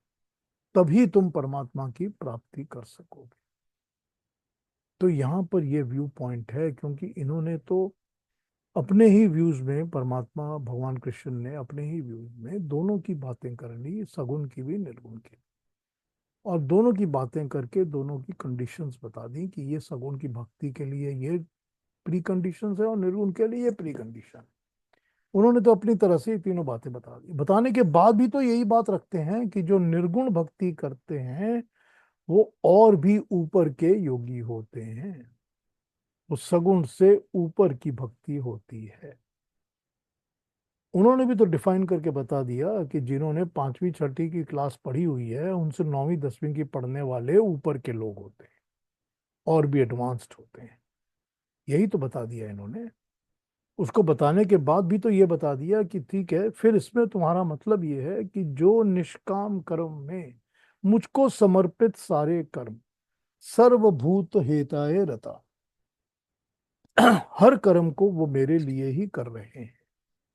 तभी तुम परमात्मा की प्राप्ति कर सकोगे। तो यहाँ पर ये व्यू पॉइंट है, क्योंकि इन्होंने तो अपने ही व्यूज में, परमात्मा भगवान कृष्ण ने अपने ही व्यूज में दोनों की बातें कर ली, सगुण की भी निर्गुण की, और दोनों की बातें करके दोनों की कंडीशंस बता दी कि ये सगुण की भक्ति के लिए ये प्री कंडीशंस है और निर्गुण के लिए ये प्री कंडीशन। उन्होंने तो अपनी तरह से ये तीनों बातें बता दी। बताने के बाद भी तो यही बात रखते हैं कि जो निर्गुण भक्ति करते हैं वो और भी ऊपर के योगी होते हैं, वो सगुण से ऊपर की भक्ति होती है। उन्होंने भी तो डिफाइन करके बता दिया कि जिन्होंने पांचवी छठी की क्लास पढ़ी हुई है उनसे 9वीं 10वीं की पढ़ने वाले ऊपर के लोग होते हैं और भी एडवांस्ड होते हैं। यही तो बता दिया इन्होंने। उसको बताने के बाद भी तो ये बता दिया कि ठीक है, फिर इसमें तुम्हारा मतलब ये है कि जो निष्काम कर्म में मुझको समर्पित सारे कर्म, सर्वभूत हेताय रता, हर कर्म को वो मेरे लिए ही कर रहे हैं,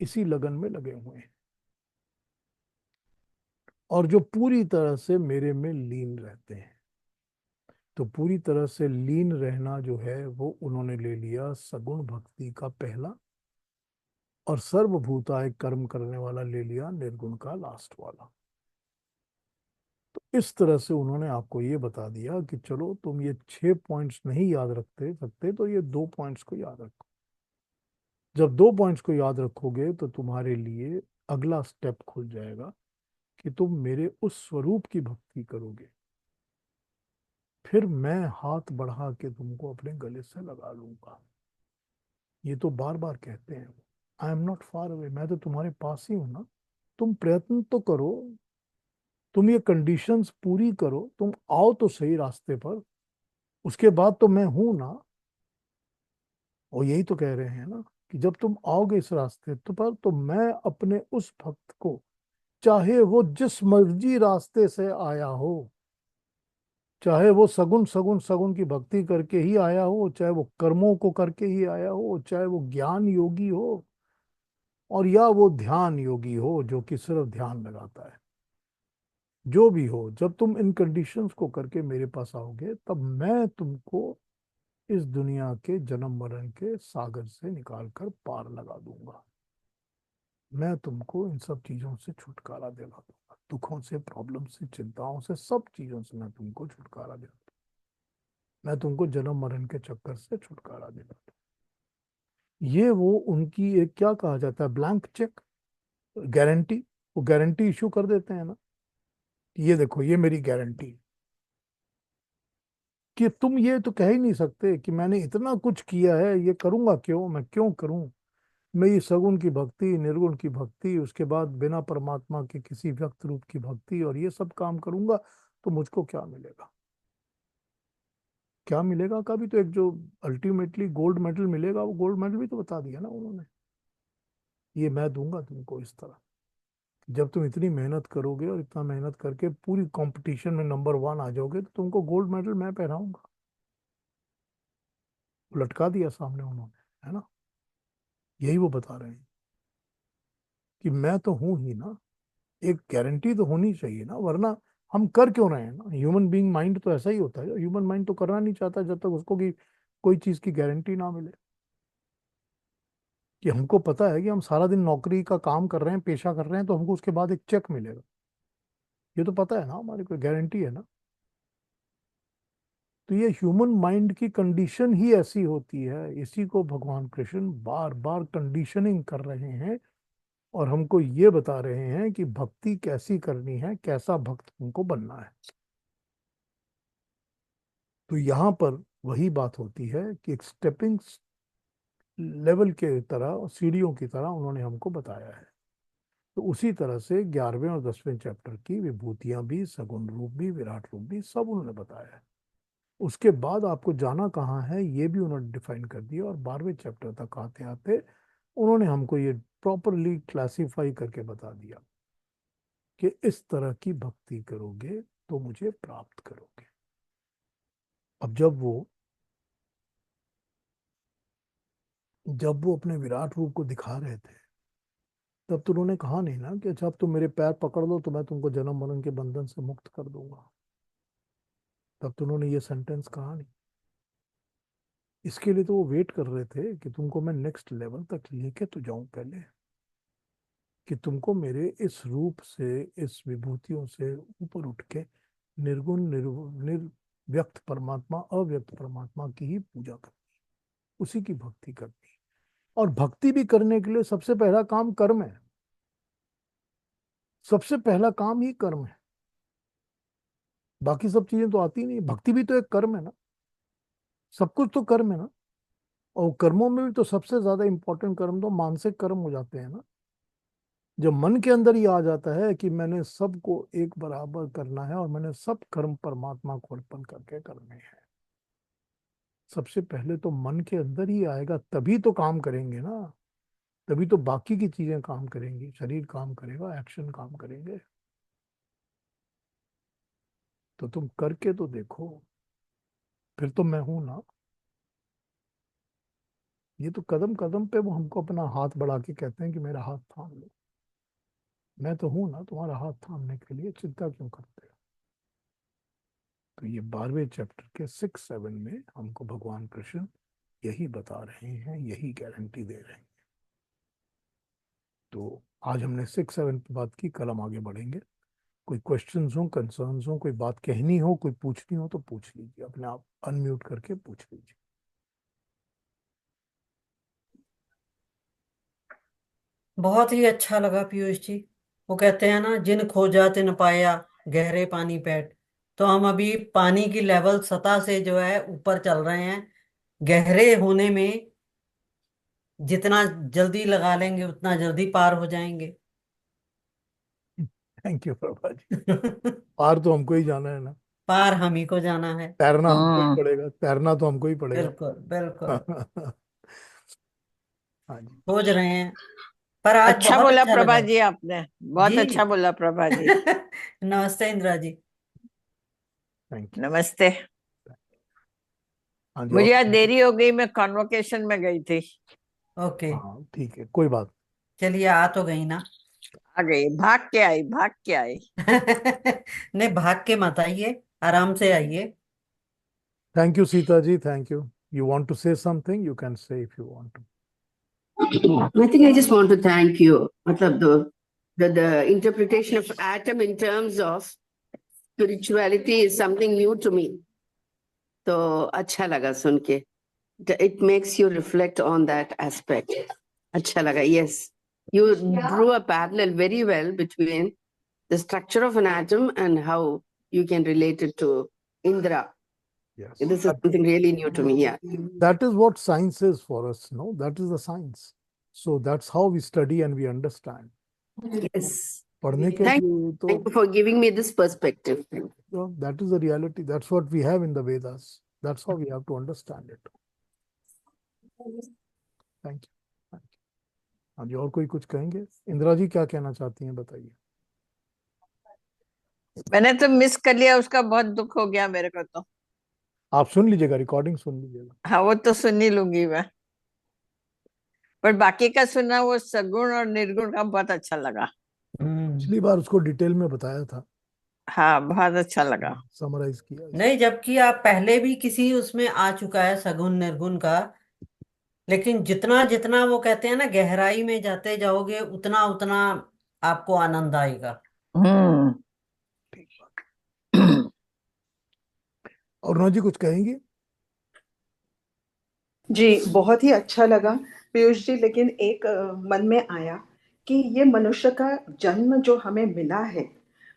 इसी लगन में लगे हुए हैं, और जो पूरी तरह से मेरे में लीन रहते हैं। तो पूरी तरह से लीन रहना जो है वो उन्होंने ले लिया सगुण भक्ति का पहला, और सर्वभूताय कर्म करने वाला ले लिया निर्गुण का लास्ट वाला। तो इस तरह से उन्होंने आपको ये बता दिया कि चलो तुम ये 6 पॉइंट्स नहीं याद रखते सकते तो ये 2 पॉइंट्स को याद रखो। जब 2 पॉइंट्स को याद रखोगे तो तुम्हारे लिए अगला स्टेप खुल जाएगा कि तुम मेरे उस स्वरूप की भक्ति करोगे, फिर मैं हाथ बढ़ा के तुमको अपने गले से लगा लूंगा। ये तो बार बार कहते हैं, I am not far away, मैं तो तुम्हारे पास ही हूं ना, तुम प्रयत्न तो करो, तुम ये कंडीशंस पूरी करो, तुम आओ तो सही रास्ते पर, उसके बाद तो मैं हूं ना। और यही तो कह रहे हैं ना कि जब तुम आओगे इस रास्ते तो पर, तो मैं अपने उस भक्त को, चाहे वो जिस मर्जी रास्ते से आया हो, चाहे वो सगुन सगुन सगुन की भक्ति करके ही आया हो, चाहे वो कर्मों को करके ही आया हो, चाहे वो ज्ञान योगी हो, और या वो ध्यान योगी हो जो कि सिर्फ ध्यान लगाता है, जो भी हो, जब तुम इन कंडीशंस को करके मेरे पास आओगे, तब मैं तुमको इस दुनिया के जन्म मरण के सागर से निकाल कर पार लगा दूंगा। मैं तुमको इन सब चीजों से छुटकारा दिला दूंगा, दुखों से, प्रॉब्लम से, चिंताओं से, सब चीजों से मैं तुमको छुटकारा दिला दूंगा। मैं तुमको जन्म मरण के चक्कर से छुटकारा दिला दूंगा। ये वो उनकी एक, क्या कहा जाता है, ब्लैंक चेक, गारंटी। वो गारंटी इशू कर देते हैं ना कि ये देखो, ये मेरी गारंटी, कि तुम ये तो कह ही नहीं सकते कि मैंने इतना कुछ किया है, ये करूंगा क्यों, मैं क्यों करूं। मैं ये सगुण की भक्ति, निर्गुण की भक्ति, उसके बाद बिना परमात्मा के किसी व्यक्त रूप की भक्ति, और ये सब काम करूंगा, तो मुझको क्या मिलेगा? क्या मिलेगा का भी तो एक, जो अल्टीमेटली गोल्ड मेडल मिलेगा, वो गोल्ड मेडल भी तो बता दिया ना उन्होंने। ये मैं दूंगा तुमको इस तरह, जब तुम इतनी मेहनत करोगे और इतना मेहनत करके पूरी कंपटीशन में नंबर 1 आ जाओगे, तो तुमको गोल्ड मेडल मैं पहनाऊंगा। लटका दिया सामने उन्होंने, है ना। यही वो बता रहे हैं कि मैं तो हूं ही ना। एक गारंटी तो होनी चाहिए ना, वरना हम कर क्यों रहे हैं ना। ह्यूमन बीइंग माइंड तो ऐसा ही होता है, ह्यूमन माइंड तो करना नहीं चाहता जब तक उसको की कोई चीज की गारंटी ना मिले। कि हमको पता है कि हम सारा दिन नौकरी का काम कर रहे हैं, पेशा कर रहे हैं, तो हमको उसके बाद एक चेक मिलेगा, ये तो पता है ना, हमारी कोई गारंटी है ना। तो ये ह्यूमन माइंड की कंडीशन ही ऐसी होती है, इसी को भगवान कृष्ण बार बार कंडीशनिंग कर रहे हैं, और हमको ये बता रहे हैं कि भक्ति कैसी करनी है, कैसा भक्त तुमको बनना है। तो यहाँ पर वही बात होती है कि एक स्टेपिंग लेवल के तरह, सीढ़ियों की तरह उन्होंने हमको बताया है। तो उसी तरह से 11वें और 10वें चैप्टर की विभूतियां भी, सगुण रूप भी, विराट रूप भी, सब उन्होंने बताया है। उसके बाद आपको जाना कहाँ है, ये भी उन्होंने डिफाइन कर दिया, और 12वें चैप्टर तक आते आते उन्होंने हमको ये प्रॉपरली क्लासिफाई करके बता दिया कि इस तरह की भक्ति करोगे तो मुझे प्राप्त करोगे। अब जब वो अपने विराट रूप को दिखा रहे थे, तब तो उन्होंने कहा नहीं ना कि अच्छा अब तुम मेरे पैर पकड़ लो तो मैं तुमको जन्म मरण के बंधन से मुक्त कर दूंगा। तब तो उन्होंने ये सेंटेंस कहा नहीं। इसके लिए तो वो वेट कर रहे थे कि तुमको मैं नेक्स्ट लेवल तक लेके तो जाऊं पहले, कि तुमको मेरे इस रूप से, इस विभूतियों से ऊपर उठ के निर्गुण, निर्व्यक्त परमात्मा, अव्यक्त परमात्मा की ही पूजा करनी, उसी की भक्ति करनी। और भक्ति भी करने के लिए सबसे पहला काम कर्म है। सबसे पहला काम ही कर्म है, बाकी सब चीजें तो आती नहीं। भक्ति भी तो एक कर्म है ना, सब कुछ तो कर्म है ना। और कर्मों में भी तो सबसे ज्यादा इंपॉर्टेंट कर्म तो मानसिक कर्म हो जाते हैं ना। जब मन के अंदर ही आ जाता है कि मैंने सबको एक बराबर करना है और मैंने सब कर्म परमात्मा को अर्पण करके करने हैं, सबसे पहले तो मन के अंदर ही आएगा, तभी तो काम करेंगे ना। तभी तो बाकी की चीजें काम करेंगी, शरीर काम करेगा, एक्शन काम करेंगे। तो तुम करके तो देखो, फिर तो मैं हूं ना। ये तो कदम कदम पे वो हमको अपना हाथ बढ़ा के कहते हैं कि मेरा हाथ थाम लो। मैं तो हूं ना तुम्हारा हाथ थामने के लिए, चिंता क्यों करते हो। तो ये 12वें चैप्टर के 6-7 में हमको भगवान कृष्ण यही बता रहे हैं, यही गारंटी दे रहे हैं। तो आज हमने 6-7 पे बात की, कल हम आगे बढ़ेंगे। कोई क्वेश्चंस हो, कंसर्न्स हो, कोई बात कहनी हो, कोई पूछनी हो तो पूछ लीजिए, अपने आप अनम्यूट करके पूछ लीजिए। बहुत ही अच्छा लगा पीयूष जी। वो कहते हैं ना, जिन खोजा तिन पाया, गहरे पानी पैठ। तो हम अभी पानी की लेवल, सतह से जो है ऊपर चल रहे हैं। गहरे होने में जितना जल्दी लगा लेंगे उतना जल्दी पार हो जाएंगे। Thank you Prabha ji. पार तो हमको ही जाना है ना, पार हम ही को जाना है। तैरना हमको ही हम्म पड़ेगा, तैरना तो हमको ही पड़ेगा। बिल्कुल बिल्कुल। हाँ जी। खोज रहे हैं। पर आज अच्छा बहुत बोला अच्छा प्रभा लगा जी, आपने बहुत अच्छा जी। बोला प्रभा जी। नमस्ते इंदिरा जी। थैंक नमस्ते। यू। हाँ जी, और मुझे आज देरी हो गई, मैं कॉन्वोकेशन में गई थी। ओके। हाँ ठीक है, कोई बात चलिए, आ तो गई ना। आ गई, भाग के आई, भाग के आई। नहीं, भाग के मत आइए, आराम से आइए। नहीं। Thank you Sita ji, thank you. You want to say something, you can say if you want to. I think I just want to thank you. मतलब the interpretation of atom in terms of spirituality is something new to me. तो अच्छा लगा सुन के. It makes you reflect on that aspect. अच्छा लगा. Yes, you drew a parallel very well between the structure of an atom and how you can relate it to Indra. Yes, This is something really new to me. Yeah. that is what science is for us, no? That is the science. So that's how we study and we understand. Yes. पढ़ने के Thank लिए तो you for giving me this perspective. that is the reality. That's what we have in the Vedas. That's how we have to understand it. Thank you. Thank you. हाँ जी, और कोई कुछ कहेंगे? इंदिरा जी क्या कहना चाहती हैं, बताइए। मैंने तो मिस कर लिया, उसका बहुत दुख हो गया मेरे को तो। आप सुन लीजिएगा, रिकॉर्डिंग सुन लीजिएगा। हाँ, वो तो सुन ही लूंगी मैं, पर बाकी का सुनना, वो सगुण और निर्गुण का बहुत अच्छा लगा। पिछली बार उसको डिटेल में बताया था, हाँ, बहुत अच्छा लगा। समराइज किया। नहीं, जबकि आप पहले भी किसी उसमें आ चुका है सगुन निर्गुण का, लेकिन जितना जितना वो कहते हैं ना, गहराई में जाते जाओगे उतना उतना आपको आनंद आएगा। हम्म ठीक बात। और जी कुछ कहेंगे? जी, बहुत ही अच्छा लगा पीयूष जी। लेकिन एक मन में आया कि ये मनुष्य का जन्म जो हमें मिला है,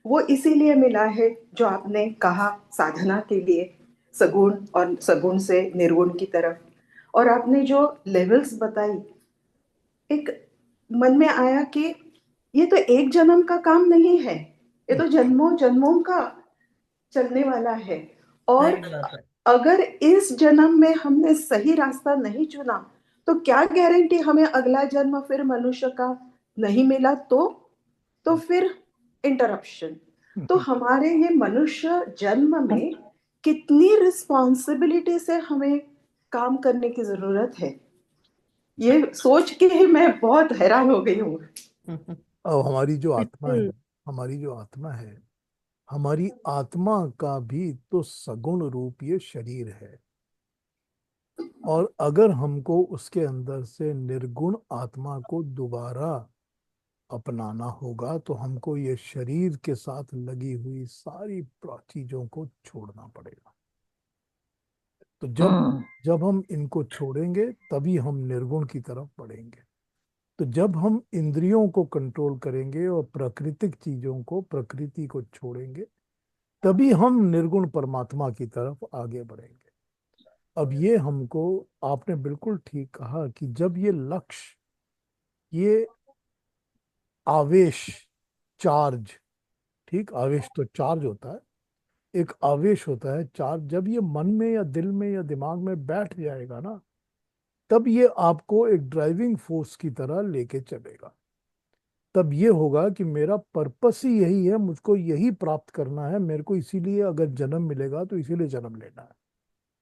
वो इसीलिए मिला है जो आपने कहा, साधना के लिए, सगुण और सगुण से निर्गुण की तरफ, और आपने जो लेवल्स बताई, एक मन में आया कि ये तो एक जन्म का काम नहीं है, ये तो जन्मों जन्मों का चलने वाला है। और सही बात है। अगर इस जन्म में हमने सही रास्ता नहीं चुना, तो क्या गारंटी हमें अगला जन्म फिर मनुष्य का नहीं मिला, तो फिर इंटरप्शन। तो हमारे ये मनुष्य जन्म में कितनी रिस्पॉन्सिबिलिटी से हमें काम करने की जरूरत है, ये सोच के ही मैं बहुत हैरान हो गई हूँ। अब हमारी जो आत्मा है, हम्म, हमारी जो आत्मा है, हमारी आत्मा का भी तो सगुण रूप ये शरीर है। और अगर हमको उसके अंदर से निर्गुण आत्मा को दोबारा अपनाना होगा, तो हमको ये शरीर के साथ लगी हुई सारी चीजों को छोड़ना पड़ेगा। तो जब हम्म जब हम इनको छोड़ेंगे, तभी हम निर्गुण की तरफ बढ़ेंगे। तो जब हम इंद्रियों को कंट्रोल करेंगे और प्राकृतिक चीजों को, प्रकृति को छोड़ेंगे, तभी हम निर्गुण परमात्मा की तरफ आगे बढ़ेंगे। अब ये हमको, आपने बिल्कुल ठीक कहा कि जब ये लक्ष्य, ये आवेश, चार्ज, ठीक, आवेश तो चार्ज होता है, एक आवेश होता है चार्ज, जब ये मन में या दिल में या दिमाग में बैठ जाएगा ना, तब ये आपको एक ड्राइविंग फोर्स की तरह लेके चलेगा। तब ये होगा कि मेरा पर्पस ही यही है, मुझको यही प्राप्त करना है, मेरे को इसीलिए अगर जन्म मिलेगा तो इसीलिए जन्म लेना है,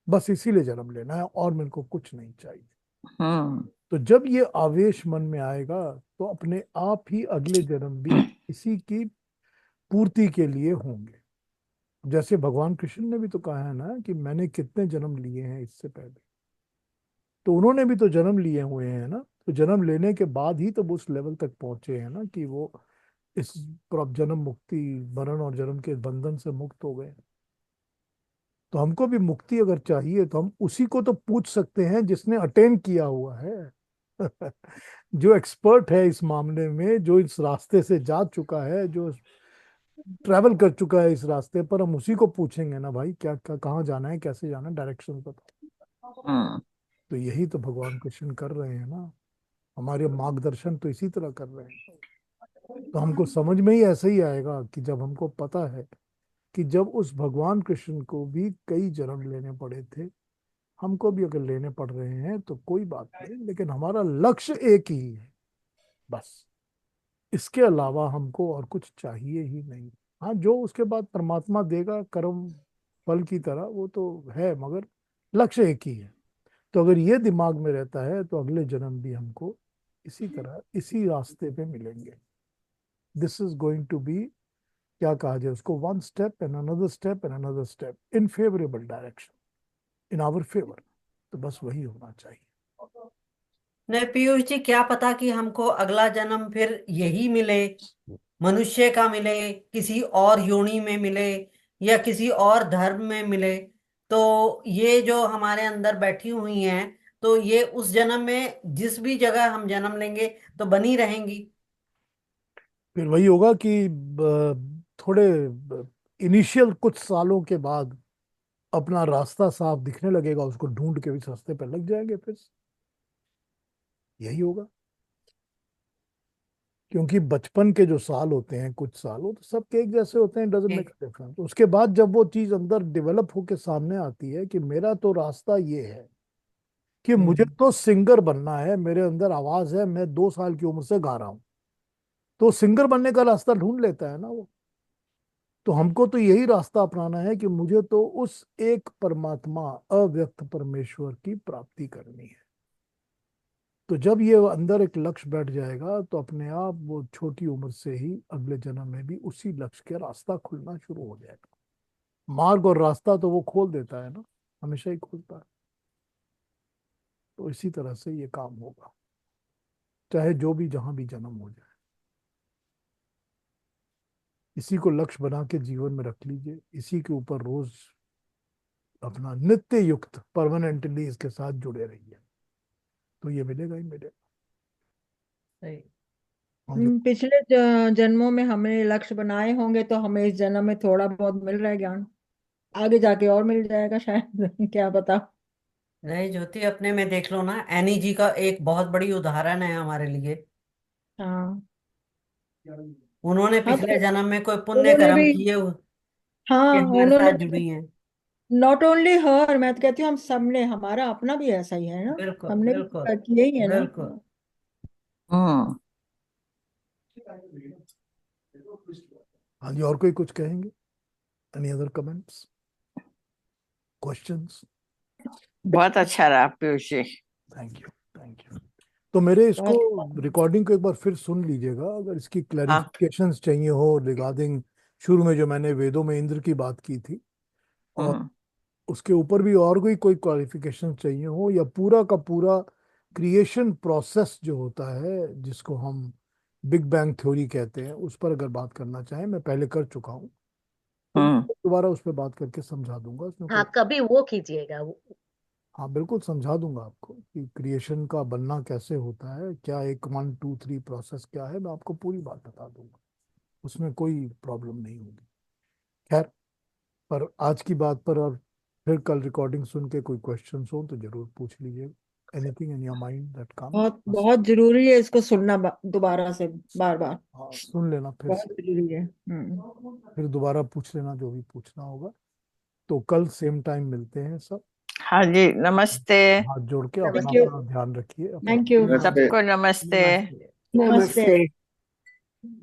बस इसीलिए जन्म लेना है, और मेरे को कुछ नहीं चाहिए। हम्म तो जब ये आवेश मन में आएगा, तो अपने आप ही अगले जन्म भी इसी की पूर्ति के लिए होंगे। जैसे भगवान कृष्ण ने भी तो कहा है ना कि मैंने कितने जन्म लिए हैं इससे पहले, तो उन्होंने भी तो जन्म लिए हुए हैं ना। तो जन्म लेने के बाद ही तो वो उस लेवल तक पहुंचे हैं ना कि वो इस जन्म मुक्ति, मरण और जन्म के बंधन से मुक्त हो गए। तो हमको भी मुक्ति अगर चाहिए, तो हम उसी को तो पूछ सकते हैं जिसने अटेन किया हुआ है। जो एक्सपर्ट है इस मामले में, जो इस रास्ते से जा चुका है, जो ट्रैवल कर चुका है इस रास्ते पर, हम उसी को पूछेंगे ना, भाई क्या क्या कहाँ जाना है, कैसे जाना है, डायरेक्शन बताओ। हम्म तो यही तो भगवान कृष्ण कर रहे हैं ना, हमारे मार्गदर्शन तो इसी तरह कर रहे हैं। तो हमको समझ में ही ऐसे ही आएगा कि जब हमको पता है कि जब उस भगवान कृष्ण को भी कई जन्म लेने पड़े थे, हमको भी अगर लेने पड़ रहे हैं तो कोई बात नहीं, लेकिन हमारा लक्ष्य एक ही है बस। इसके अलावा हमको और कुछ चाहिए ही नहीं। हाँ, जो उसके बाद परमात्मा देगा कर्म फल की तरह वो तो है, मगर लक्ष्य एक ही है। तो अगर ये दिमाग में रहता है तो अगले जन्म भी हमको इसी तरह इसी रास्ते पे मिलेंगे। This is going to be, क्या कहा जाए उसको, one step and another step and another step in favourable direction, in our favour. तो बस वही होना चाहिए। नहीं पीयूष जी, क्या पता कि हमको अगला जन्म फिर यही मिले, मनुष्य का मिले, किसी और योनि में मिले, या किसी और धर्म में मिले। तो ये जो हमारे अंदर बैठी हुई हैं, तो ये उस जन्म में जिस भी जगह हम जन्म लेंगे तो बनी रहेंगी। फिर वही होगा कि थोड़े इनिशियल कुछ सालों के बाद अपना रास्ता साफ दिखने लगेगा, उसको ढूंढ के भी रास्ते पे लग जाएंगे फिर। यही होगा, क्योंकि बचपन के जो साल होते हैं, कुछ साल, वो तो सबके एक जैसे होते हैं, डजंट मेक डिफरेंस। उसके बाद जब वो चीज अंदर डेवलप होके सामने आती है कि मेरा तो रास्ता ये है कि मुझे हम्म। तो सिंगर बनना है, मेरे अंदर आवाज है, मैं 2 साल की उम्र से गा रहा हूँ, तो सिंगर बनने का रास्ता ढूंढ लेता है ना वो। तो हमको तो यही रास्ता अपनाना है कि मुझे तो उस एक परमात्मा, अव्यक्त परमेश्वर की प्राप्ति करनी है। तो जब ये अंदर एक लक्ष्य बैठ जाएगा तो अपने आप वो छोटी उम्र से ही अगले जन्म में भी उसी लक्ष्य के रास्ता खुलना शुरू हो जाएगा। मार्ग और रास्ता तो वो खोल देता है ना, हमेशा ही खोलता है। तो इसी तरह से ये काम होगा, चाहे जो भी जहां भी जन्म हो जाए। इसी को लक्ष्य बना के जीवन में रख लीजिए, इसी के ऊपर रोज अपना नित्य युक्त परमानेंटली इसके साथ जुड़े रहिए, तो ये मिलेगा ही मिलेगा। सही। हम जो पिछले जन्मों में हमने लक्ष्य बनाए होंगे तो हमें इस जन्म में थोड़ा बहुत मिल रहा है ज्ञान, आगे जाके और मिल जाएगा शायद क्या पता। नहीं ज्योति, अपने में देख लो ना, एनी जी का एक बहुत बड़ी उदाहरण है हमारे लिए। हाँ। उन्होंने हाँ पिछले तो जन्म में कोई पुण्य उन्होंने कर्म भी, किए हाँ कि हमारे उन्होंने, साथ जुड़ी हैं। नॉट ओनली हर, मैं तो कहती हूँ हम सबने, हमारा अपना भी ऐसा ही है ना, बिल्कुल हमने भी बिल्कुल किया ही है ना। बिल्कुल। हम्म। हाँ जी, और कोई कुछ कहेंगे? Any other comments, questions? बहुत अच्छा रहा Piyush ji. Thank you, thank you. तो मेरे इसको बहुत। रिकॉर्डिंग को एक बार फिर सुन लीजिएगा, अगर इसकी हाँ। क्लैरिफिकेशंस चाहिए हो रिगार्डिंग शुरू में जो मैंने वेदों में इंद्र की बात की थी, और हम्म। उसके ऊपर भी और कोई क्वालिफिकेशन चाहिए हो, या पूरा का पूरा क्रिएशन प्रोसेस जो होता है जिसको हम बिग बैंग थ्योरी कहते हैं, उस पर अगर बात करना चाहें, मैं पहले कर चुका हूँ, तो मैं हम्म। दोबारा उस पर बात करके समझा दूंगा, उसमें कोई। हाँ, कभी वो कीजिएगा। हाँ बिल्कुल, समझा दूंगा आपको कि क्रिएशन का बनना कैसे होता है, क्या एक 1 2 3 प्रोसेस क्या है, मैं आपको पूरी बात बता दूंगा, उसमें कोई प्रॉब्लम नहीं होगी। खैर, पर आज की बात पर, और फिर कल रिकॉर्डिंग सुन के कोई क्वेश्चंस हो तो जरूर पूछ लीजिए, anything in your mind that comes बहुत बस। बहुत जरूरी है इसको सुनना, दोबारा से, बार बार। हाँ, सुन लेना फिर बहुत से, जरूरी है। फिर दोबारा पूछ लेना जो भी पूछना होगा। तो कल सेम टाइम मिलते हैं सब। हाँ जी, नमस्ते। हाथ जोड़ के अपना थैंक यू। अपना ध्यान रखिए, अपना थैंक यू। ध्यान सबको रखिए। नमस्ते। नमस्ते। नमस्ते। Namaste.